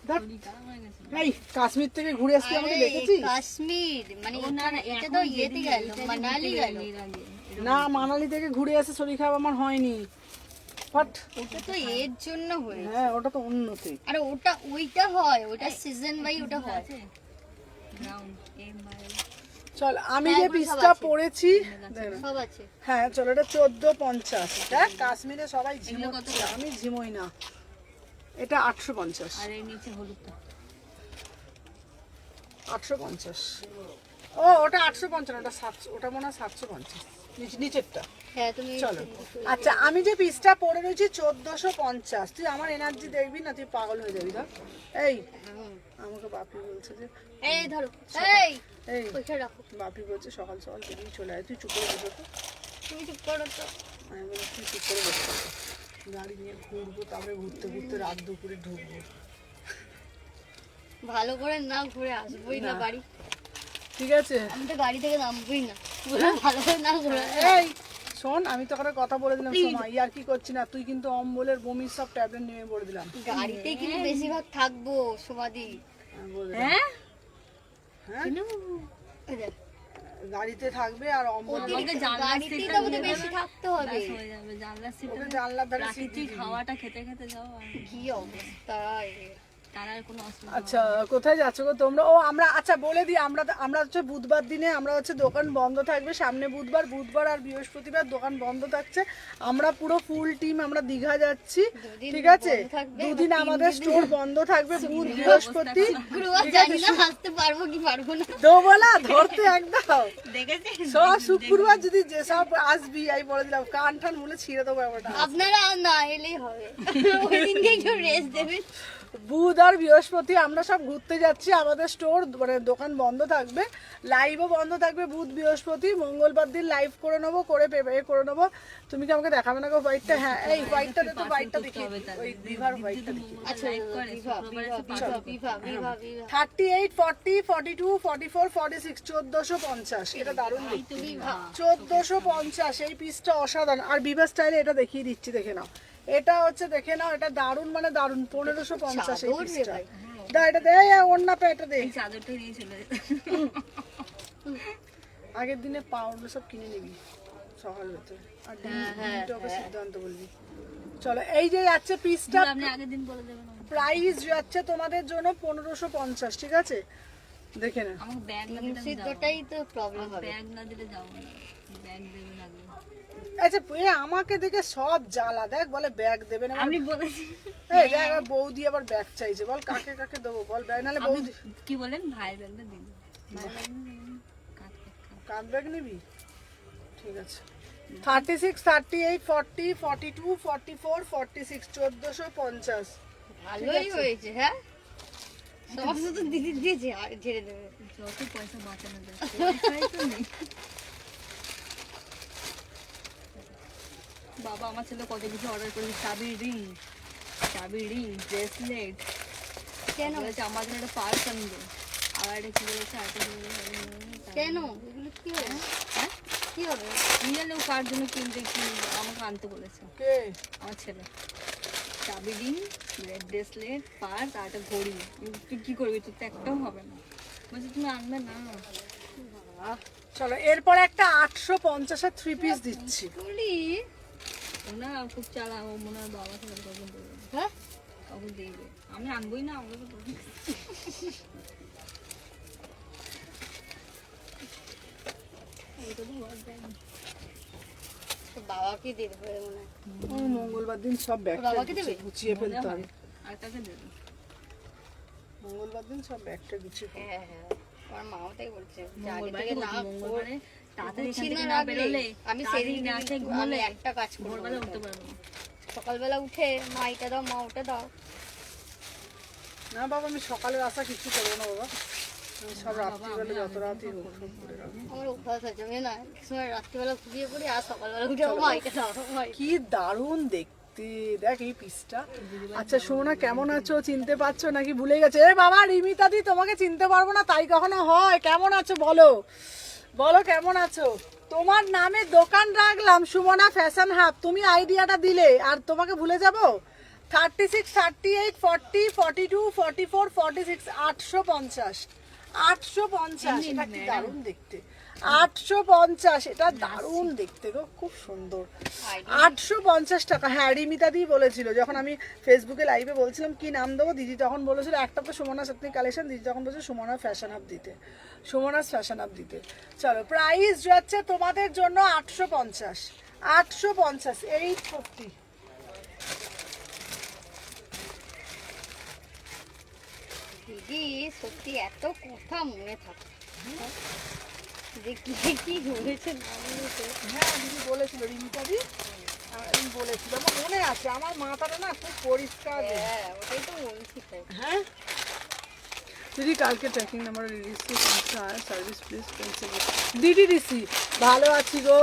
দেখ শরীর খারাপ হয়ে গেছে। এই কাশ্মীর থেকে ঘুরে আসতে আমাকে আরে, দেখেছিস? কাশ্মীর মানে ও না না এটা এখন তো যেদিন ইয়েতে গেল, যেদিন মানালি ঘুরতে গেল। এর আগে। না মানালি থেকে ঘুরে এসে শরীর খারাপ আমার হয়নি, বাট ওটা তো এর জন্য হয়েছে। হ্যাঁ ওটা তো উন্নতি। আরে ওটা ওইটা হয়, ওটা সিজন বাই ওটা হয়। আছে গ্রাউন্ড এম বাই চল আমি হ্যাঁ, যে এগুলো সব পিসটা আছে। পরেছি দেখ না। সব আছে। হ্যাঁ চলো এটা 1450। দেখ কাশ্মীরে সবাই ঝিমোচ্ছে, আমি ঝিমোই না। এটা 850, আর এই নিচে হলুদটা 850। ও ওটা 850, ওটা 700, ওটা মনে হয় 750 নিচেরটা। হ্যাঁ তুমি চলো আচ্ছা আমি যে পিসটা পরে রয়েছি 1450, তুই আমার এনার্জি দেখবি না, তুই পাগল হয়ে যাবি। দেখ এই আমাকে বাপি বলছে যে এই ধরো, এই এই ওইখানে রাখো, বাপি বলছে সকাল সকাল বেরিয়ে চলে আয়, তুই চুপ করে বসে তো। তুমি চুপ করো তো। আমি বলছি তুই চুপ করে বসে থাকো, গাড়ি নিয়ে ঘুরবো, তারপরে ঘুরতে ঘুরতে রাত দুপুরে ঢুকবো। ভালো করে না ঘুরে আসবোই না না। বাড়ি, ঠিক আছে আমি তো গাড়ি থেকে নামবোই না, ভালো করে না ঘুরে। এই শোন আমি তো ওখানে কথা বলে দিলাম, সময় ইয়ার কি করছি না, তুই কিন্তু অম্বলের বমির সব ট্যাবলেট নিয়ে বলে দিলাম। গাড়িতেই কিন্তু বেশিরভাগ থাকবো সমাধি। আমি বলে দিলাম। হ্যাঁ হ্যাঁ এই দেখ, গাড়িতে থাকবে আর অম্বল ওদিকে জানলার গাড়িতেই সিটটা তো আমাদের নিয়ে বেশি থাকতে হবে। ব্যাস হয়ে যাবে জানলার সিটটা ওকে জানলার ধারে সিট প্রাকৃতিক হাওয়াটা খেতে খেতে যাও আর কি অবস্থা, তার আর কোনো অসুবিধা আচ্ছা কোথায় যাচ্ছ গো তোমরা? ও আমরা আচ্ছা বলে দিই, আমরা হচ্ছে বুধবার দিনে আমরা হচ্ছে দোকান বন্ধ থাকবে, সামনে বুধবার আর বৃহস্পতিবার দোকান বন্ধ থাকছে। আমরা পুরো ফুল টিম আমরা দীঘা যাচ্ছি, ঠিক আছে? দুদিন আমাদের স্টোর বন্ধ থাকবে, বুধ বৃহস্পতি, ঠিক আছে? আসতে পারবো কি পারবো না দেবো না ধরতে একদম দেখেছেন সব শুক্রবার যদি যেসব আসবি আমি বলে দিলাম কান টান মুলে ছিঁড়ে দেবো এবারটা। আপনারা না এলেই হবে ওই দিনকে একটু রেস্ট দেবেন। বুধ আর বৃহস্পতি আমরা সব ঘুরতে যাচ্ছি, আমাদের স্টোর মানে দোকান বন্ধ থাকবে, লাইভও বন্ধ থাকবে বুধ বৃহস্পতি। মঙ্গলবার দিন লাইভ করে নেবো, করে করে নেবো। তুমি কি আমাকে দেখাবে না গো হোয়াইটটা? হ্যাঁ এই হোয়াইটটা দে তো, হোয়াইটটা দেখি, ওই বিভার হোয়াইটটা দেখি। আচ্ছা বিভা 38 40 42 44 46 1450, এটা দারুণ দেখতে। 1450 এই পিসটা অসাধারণ। আর বিভা স্টাইলে এটা দেখিয়ে দিচ্ছি, দেখে নাও। এটা হচ্ছে দেখে নাও, এটা দারুণ মানে দারুণ। 1550 এই পিসটা। দা এটা দে, ওন্না পে এটা দে। চাদরটা নিয়ে চলে আগের দিনে পাউন্ড সব কিনে নিবি সকাল হতে, আর ডিমটা ওকে সিদ্ধান্ত বলবি। চলো এই যে যাচ্ছে পিসটা, আপনি আগের দিন বলে দেবেন প্রাইস যাচ্ছে তোমাদের জন্য 1550, ঠিক আছে? দেখে না আমাকে ব্যাগ না দিলে সিদ্ধটাই তো প্রবলেম হবে, ব্যাগ না দিলে যাবো না, ব্যাগ দেবেন আগে। আচ্ছা এ আমাকে দেখে সব জ্বালা, দেখ বলে ব্যাগ দেবে না। আপনি বলেছি এই দেখ আবার বৌদি আবার ব্যাগ চাইছে, বল কাকে কাকে দেবো বল ব্যাগ, নাহলে বৌদি কি বলেন ভাই ব্যাগটা দিন, কাঁধ ব্যাগ নিবি, ঠিক আছে? 36 38 40 42 44 46 1450। ভালোই হয়েছে। হ্যাঁ সমস্ত তো দিদি দিয়েছে, আর ছেড়ে দেবে যত পয়সা বাঁচানো যায়। বাবা আমার ছেলে কত কিছু অর্ডার করেছে, চাবি রিং ব্রেসলেট, কেন বলেছে আমার জন্য একটা পার্স আনবে, আর একটা কি বলেছে কেন এগুলো কি হবে? হ্যাঁ কি হবে জানলে ও কার জন্য কিনতে কি আমাকে আনতে বলেছে, কে? আমার ছেলে। চাবি রিং ব্রেসলেট পার্স আর একটা ঘড়ি, তুই কি করবি? তোর তো একটাও হবে না, বলছি তুমি আনবে না। চলো এরপর একটা 850 এর 3 পিস দিচ্ছি। না খুব চালা, ও মনে হয় বাবা ছেলে কখন দেবে, হ্যাঁ কখন দেবে, আমি আনবোই না, আমাকে তো বাবাকে দেবে মনে হয়, মঙ্গলবার দিন সব ব্যাগ বাবাকে দেবে গুছিয়ে ফেলতে হবে। আর কাকে দেবে? মঙ্গলবার দিন সব ব্যাগটা গুছিয়ে ফেলতে হ্যাঁ হ্যাঁ আমার মাও তাই বলছে, মঙ্গলবারে তাড়াতাড়ি এখান থেকে না বেরোলে, আমি সেদিন না খেয়ে ঘুমালে একটা কাজ করব, ভোরবেলা উঠতে পারবো না। সকালবেলা উঠে মা এটা দাও, মা ওটা দাও। না বাবা আমি সকালের আশা কিছু করবো না বাবা, আমি সব রাত্রিবেলা যত রাতই হোক সব করে রাখবো। আমার অভ্যাস আছে, আমি না সময় রাত্রিবেলা ঘুমিয়ে পড়ি আর সকালবেলা উঠে মা এটা দাও। কি দারুণ দেখতে, দেখ এই পিসটা। আচ্ছা সোনা কেমন আছো, চিনতে পারছো নাকি ভুলে গেছে? এ বাবা রিমিতা দি তোমাকে চিনতে পারবো না তাই কখনো হয়? কেমন আছো বলো, বলো কেমন আছো? তোমার নামে দোকান রাখলাম সুমনা ফ্যাশন হাব, তুমি আইডিয়াটা দিলে আর তোমাকে ভুলে যাব? 36 38 40 42 44 46 850 850, এটা কি দারুণ দেখতে। 850, এটা দারুণ দেখতে গো, খুব সুন্দর। 850 টাকা। হ্যাঁ রিমিতা দি বলেছিল যখন আমি ফেসবুকে লাইভে বলছিলাম কি নাম দেবো, দিদি তখন বলেছিল একটা তো সুমনা সত্যি কালেকশন, দিদি তখন বলছে সুমনা ফ্যাশন হাব দিতে, সুমনাস ফ্যাশন হাব দিতে। চলো প্রাইস যাচ্ছে তোমাদের জন্য 850 850 850। দিদি সত্যি এত কথা মনে থাকে, যে কি কি হয়েছে না হয়েছে। হ্যাঁ দিদি বলেছিল রিমিতা দি, আমি বলেছিল আমার মনে আছে, আমার মাথাটা না খুব পরিষ্কার। হ্যাঁ ওটাই তো বলছি। হ্যাঁ দিদি কালকে tracking number receive service please ডিডিডিসি। ভালো আছি গো,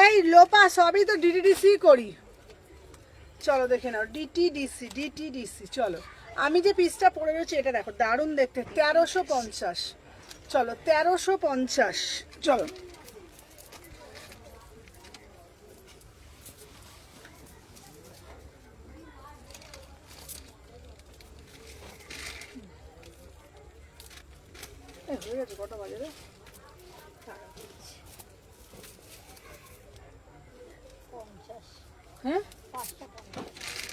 এই লোপা সবই তো ডিডিডিসি করি। চলো দেখে নাও ডিটিডিসি ডিটিডিসি। চলো আমি যে পিসটা পরে রয়েছে এটা দেখো দারুণ দেখতে, 1350। চলো 1350। চলো হয়ে গেছে, কটা বাজে রে? হ্যাঁ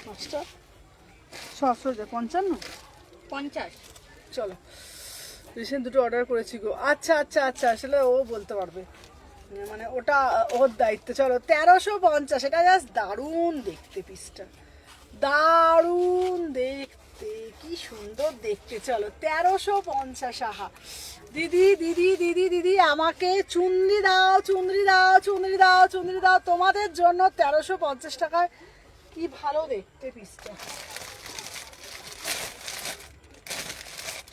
5টা। 700 55। 50। চলো রিসেন্ট দুটো অর্ডার করেছি গো। আচ্ছা আচ্ছা আচ্ছা, আসলে ও বলতে পারবে, মানে ওটা ওর দায়িত্ব। চলো 1350, এটা জাস্ট দারুণ দেখতে পিসটা, দারুণ দেখতে, কি সুন্দর দেখতে। চলো 1350। আহা দিদি দিদি দিদি দিদি আমাকে চুনরি দাও, চুনরি দাও, চুনরি দাও, চুনরি দাও, তোমাদের জন্য 1350 টাকায়। কি ভালো দেখতে পিসটা,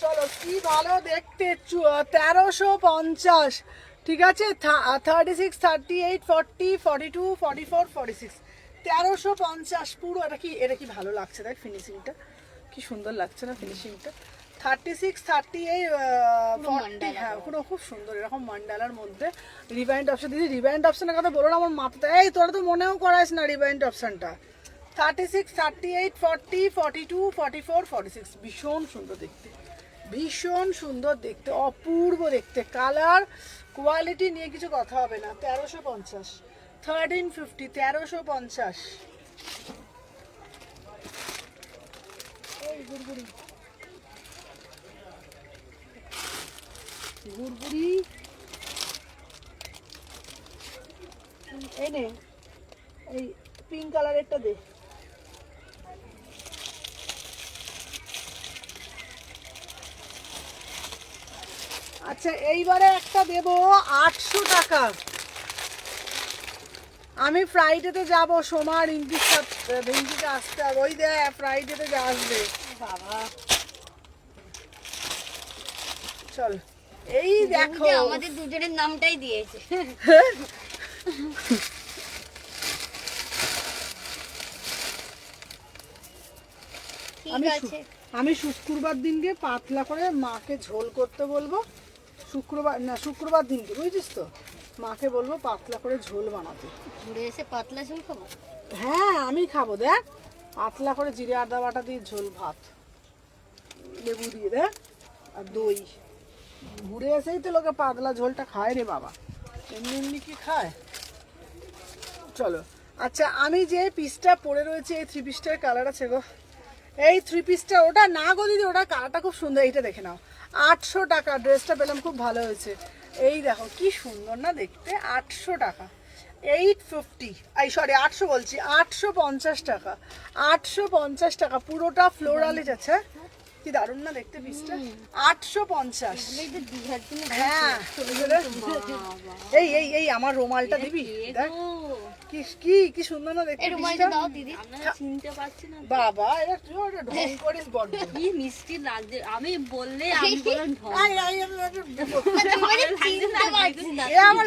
চলো কি ভালো দেখতে। 1350, ঠিক আছে। 36, 38, 40, 42, 44, 46, 1350 পুরো। এটা কি ভালো লাগছে, দেখ ফিনিশিংটা কি সুন্দর লাগছে না ফিনিশিংটা। 36, 38, 40, হ্যাঁ পুরো খুব সুন্দর এরকম মান্ডালার মধ্যে। রিবাইন্ড অপশন, দিদি রিবাইন্ড অপশনের কথা বলো না, আমার মাথাতে, এই তোরা তো মনেও করাইস না রিবাইন্ড অপশনটা। 36, 38, 40, 42, 44, 46, ভীষণ সুন্দর দেখতে, ভীষণ সুন্দর দেখতে, অপূর্ব দেখতে। কালার কোয়ালিটি নিয়ে কিছু কথা হবে না। 1350, 1350, 1350। গুড়গুড়ি গুড়গুড়ি এই নে, এই পিঙ্ক কালারেরটা দে। আচ্ছা এইবারে একটা দেব 800 টাকা। আমি ফ্রাইডেতে যাব, সোমা রিঙ্কিকে আসতে হবে। ওই দে ফ্রাইডেতে যে আসবে বাবা, চল এই দেখো আমাদের দুজনের নামটাই দিয়েছে। ঠিক আছে, আমি শুক্রবার দিনকে পাতলা করে মাকে ঝোল করতে বলবো। শুক্রবার দিনকে বুঝছিস তো, মাকে বলবো পাতলা করে ঝোল বানাতে। ঘুরে এসে পাতলা ঝোল খাবো। হ্যাঁ আমি খাবো, দেখ পাতলা করে জিরে আদা বাটা দিয়ে ঝোল ভাত, লেবু দিয়ে দেখ, আর দই। ঘুরে এসেই তো লোকে পাতলা ঝোলটা খায় রে বাবা, এমনি এমনি কি খায়। চলো আচ্ছা, আমি যে পিসটা পরে রয়েছে এই 3 পিসটার কালার আছে গো, এই 3 পিসটা, ওটা না গো দিদি, ওটা কালারটা খুব সুন্দর, এইটা দেখে নাও। 800 টাকা ড্রেসটা পেলাম, খুব ভালো হয়েছে। এই দেখো কি সুন্দর না দেখতে, 800 টাকা। 850, এই সরি 800 বলছি, 850 টাকা, 850 টাকা পুরোটা ফ্লোরালিট আছে। কি দারুণ না দেখতে পিসটা, 850। হ্যাঁ এই এই এই আমার রুমালটা দিবি, দেখ কি কি কি সুন্দর না দেখতে পিসটা। দাও দিদি। চিনতে পারছি না বাবা এটা তুই ওটা ঢং করিস বড্ড। কি মিষ্টি লাগছে, আমি বললে আমি বললাম ঢং। আই আই চিনতে পারছি না। এ আমার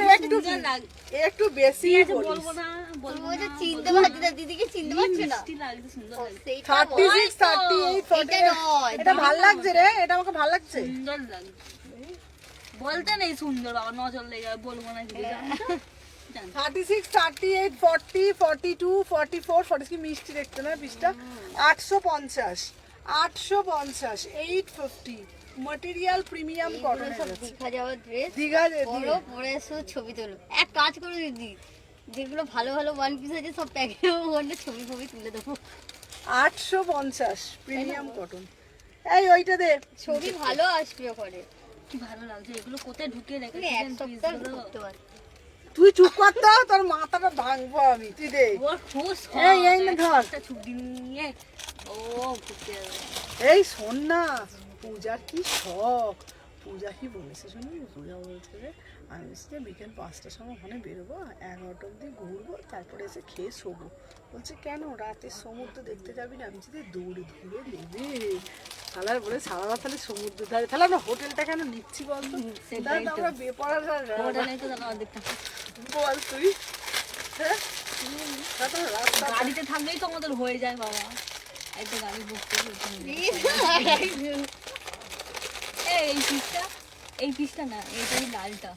একটু বেশি বলিস। বলবো না, বলবো না, চিনতে পারছি না, দিদিকে চিনতে পারছি না। মিষ্টি লাগছে, সুন্দর লাগছে, 36, 38, 40, এটা ভালো লাগছে রে, এটা আমাকে ভালো লাগছে। সুন্দর লাগছে। বলতে নেই সুন্দর, বাবা নজর লেগে যাবে, বলবো না কিছু, জানো তো? 36, 38, 40, 42, 44, 40 কি মিষ্টি দেখতে না পিসটা। 850, 850, 850, ম্যাটেরিয়াল প্রিমিয়াম কটন। দীঘা যাওয়ার ড্রেস, দীঘা পরো, পরে এসো ছবি তোলো। এক কাজ করো দিদি, যেগুলো ভালো ভালো ওয়ান পিস আছে সব প্যাকেটে ওখানে ছবি ফবি তুলে দেবো। 850 প্রিমিয়াম কটন। এই ওইটা দে, ছবি ভালো আসবে ওখানে। কি ভালো লাগছে, এগুলো কোথায় ঢুকিয়ে মানে এক রেখেছিলেন সপ্তাহ পিসগুলো? ঘুরতে পারবে। তুই চুপ কর তো, তোর মাথাটা ভাঙবো আমি, তুই দে। ওর খুশ এই এই না ধর, একটা ছুটি নিয়ে ও ঘুরতে যাবে। এই শোন না, পূজার কি শখ, পূজা কি বলেছে শুনি, পূজা বলছে যে আমি বলছি যে বিকেল 5টার সময় ওখানে বেরোবো, 11টা অব্দি ঘুরবো, তারপরে এসে খেয়ে শোবো। বলছে কেন রাতে সমুদ্র দেখতে যাবি না? আমি যদি দৌড়ে ধরে নেবে তাহলে বলে সারা রাত তাহলে সমুদ্র ধারে, তাহলে আমরা হোটেলটা কেন নিচ্ছি বলতো, সেটাই তো। আমরা বেপরার হোটেলে তো দাদা দেখতে বল তুই, হ্যাঁ তাহলে রাস্তা গাড়িতে থাকলেই তো আমাদের হয়ে যায় বাবা, একটা গাড়ি বুক করে এই পিসটা না, এইটাই লালটা।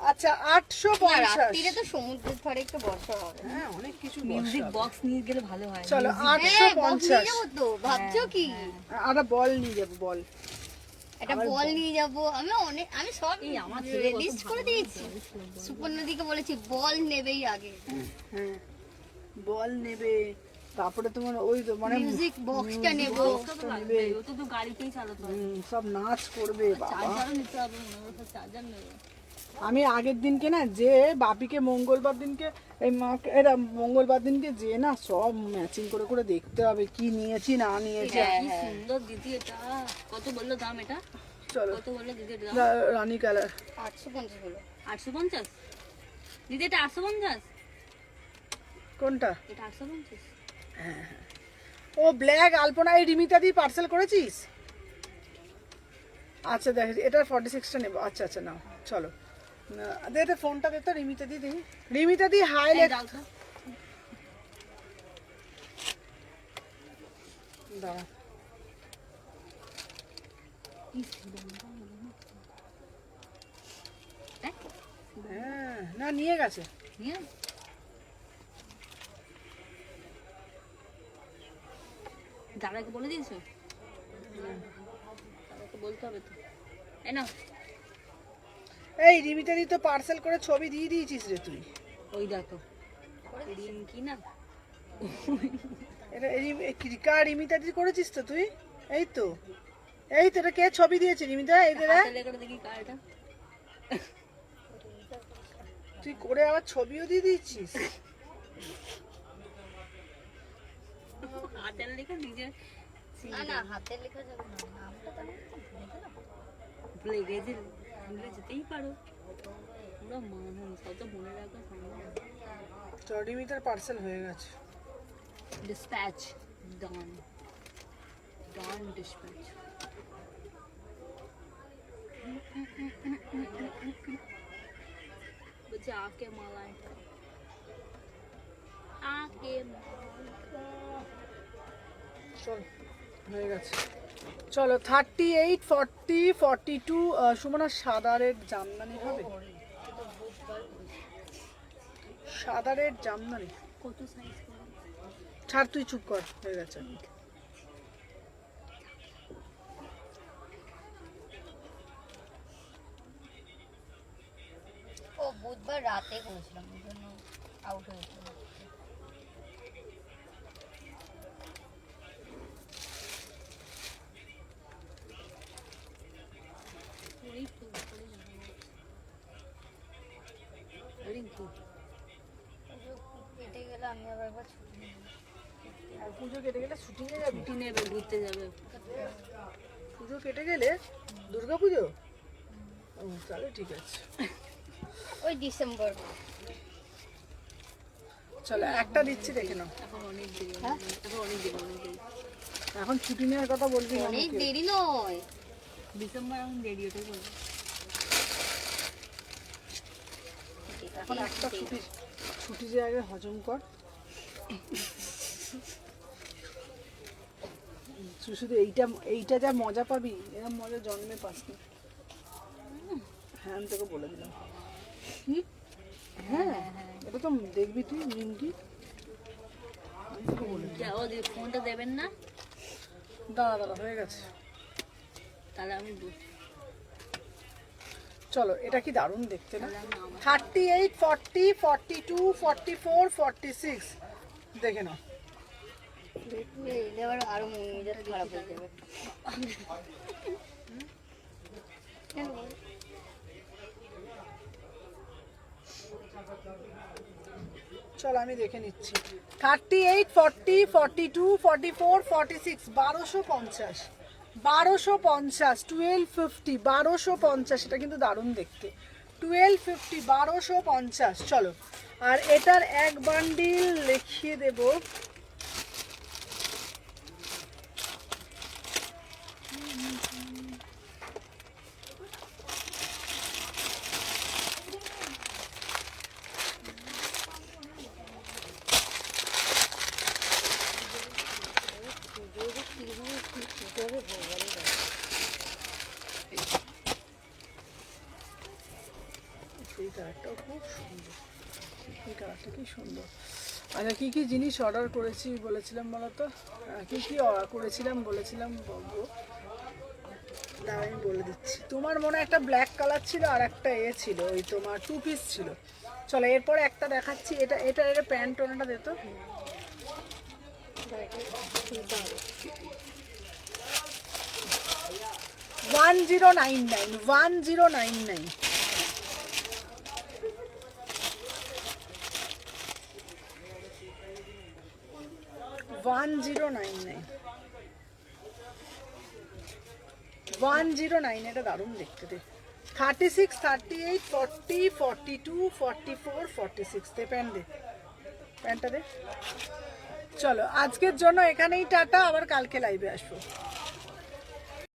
আচ্ছা 850। রাত্রিরে তো সমুদ্রের ধারে একটু বর্ষা হবে। হ্যাঁ অনেক কিছু মিউজিক বক্স নিয়ে গেলে ভালো হয়। চলো হ্যাঁ, box নিয়ে 850। যাবো তো, ভাবছো কি? আর বল নিয়ে যাবো, বল একটা বল নিয়ে যাবো। আমি সব এই আমার ছেলে কত লিস্ট করে দিয়েছি। সুপর্ণাদিকে বলেছি বল নেবেই আগে। হ্যাঁ বল নেবে, তারপরে তোমার ওই তো মানে মিউজিক বক্সটা নেব। वो तो गाड़ीতেই চালাতে হয়। সব নাচ করবে বাবা। চার্জারও নিতে হবে মনে হয়, চার্জার নেবে। আমি আগের দিনকে না যে বাপিকে মঙ্গলবার দিনকে এই মাকে এরা মঙ্গলবার দিনকে যে না সব ম্যাচিং করে করে দেখতে হবে কি নিয়েছি না নিয়েছি। কি সুন্দর দিদি এটা। কত বললো দাম এটা? চলো কত বললো দিদি এটা দাম? রানী কালার 850 হলো। 850? দিদি এটা 850? কোনটা? এটা 850? ও ব্ল্যাক আলপনা এই রিমিতা দি পার্সেল করেছিস? আচ্ছা দেখ এটা 46টা নেব। আচ্ছা আচ্ছা নাও চলো দে দে ফোনটা দে তো রিমিতা দি দেখি। রিমিতা দি হাই এই লেখ দাও তো। দাঁড়া। হ্যাঁ না নিয়ে গেছে। নিয়ে দাদাকে বলে দিয়েছো? দাদাকে বলতে হবে তো। এই নাও। এই রিমিতা দি তো পার্সেল করে ছবি দিয়ে দিয়েছিস রে তুই। ওই দেখো রিং কি না, এটা কার রিমিতা দি করেছিস তো তুই? এই তো এটা কে ছবি দিয়েছে রিমিতা? এই দে হাতে লেগে দেখি কার এটা। তুই করে আবার ছবিও দিয়ে দিয়েছিস। হাতে লেখা নিজে না না হাতে লেখা যাবে না, নামটা তো আমি ভুলে গেলাম। ভুলে গেছে, ভুলে যেতেই পারো। আমরা মানুষ অত মনে রাখা সম্ভব না। তো রিমিতার পার্সেল হয়ে গেছে। ডিসপ্যাচ ডান, ডান ডিসপ্যাচ। বলছে আকে মালায়, আকে চল হয়ে গেছে। চলো 38 40 42 সুমনা সাদা রেড জামদানি হবে। সাদা রেড জামদানি কত সাইজ করে? ছাড় তুই চুপ কর হয়ে গেছে। ও বুধবার রাতে করেছিলাম, ওই জন্য আউট হয়েছিল। এই তো রিং কি? কেটে গেলে আমি আবার একবার ছুটি নেব। আর পুজো কেটে গেলে শুটিং এ যাবি? ছুটি নেবে, ঘুরতে যাবে। পুজো কেটে গেলে দুর্গা পুজো? ও তাহলে ঠিক আছে। ওই ডিসেম্বর। চলো একটা দিচ্ছি দেখে নাও। এখন অনেক দেরি, এখন অনেক দেরি, অনেক দেরি। এখন ছুটি নেওয়ার কথা বলবি না অনেক আমাকে। দেরি নয়, ডিসেম্বর এখন দেরি, ওটাই বলবো। এখন একটা ছুটি যে আগে হজম কর। তুই শুধু এইটা যা মজা পাবি এরকম মজা জন্মে পাসনি। হ্যাঁ আমি তোকে বলে দিলাম। কি? হ্যাঁ এটা তো দেখবি তুই নিমকি। আমি তোকে বলে দিলাম। ও ফোনটা দেবেন না? দাঁড়া হয়ে গেছে। তাহলে আমি চলো এটা কি দারুণ দেখতে না? 38 40 42 44 46 দেখে নাও। দেখলে এলে আবার আরো মেজাজ খারাপ হয়ে যাবে। কেন? চলো আমি দেখে নিচ্ছি। 38 40 42 44 46 1250 1250 1250 1250 এটা কিন্তু দারুণ দেখতে। 1250 1250 চলো। আর এটার এক বান্ডিল লিখিয়ে দেব এই কালারটাও খুব সুন্দর। এই কালারটা কি সুন্দর। আচ্ছা কী কী জিনিস অর্ডার করেছি বলেছিলাম বলো তো? কী কী করেছিলাম বলেছিলাম বলবো, দাঁড়া আমি বলে দিচ্ছি। তোমার মনে একটা ব্ল্যাক কালার ছিল আর একটা ছিল ওই তোমার 2 পিস ছিল। চলো এরপরে একটা দেখাচ্ছি। এটা প্যান্ট ওনাটা দে তো। $1099 $1099 এটা দারুণ দেখতে দে 36 38 40 42 44 46 দে প্যান্ট দে প্যান্টটা দে চলো আজকের জন্য এখানেই টাটা আবার কালকে লাইভে আসবো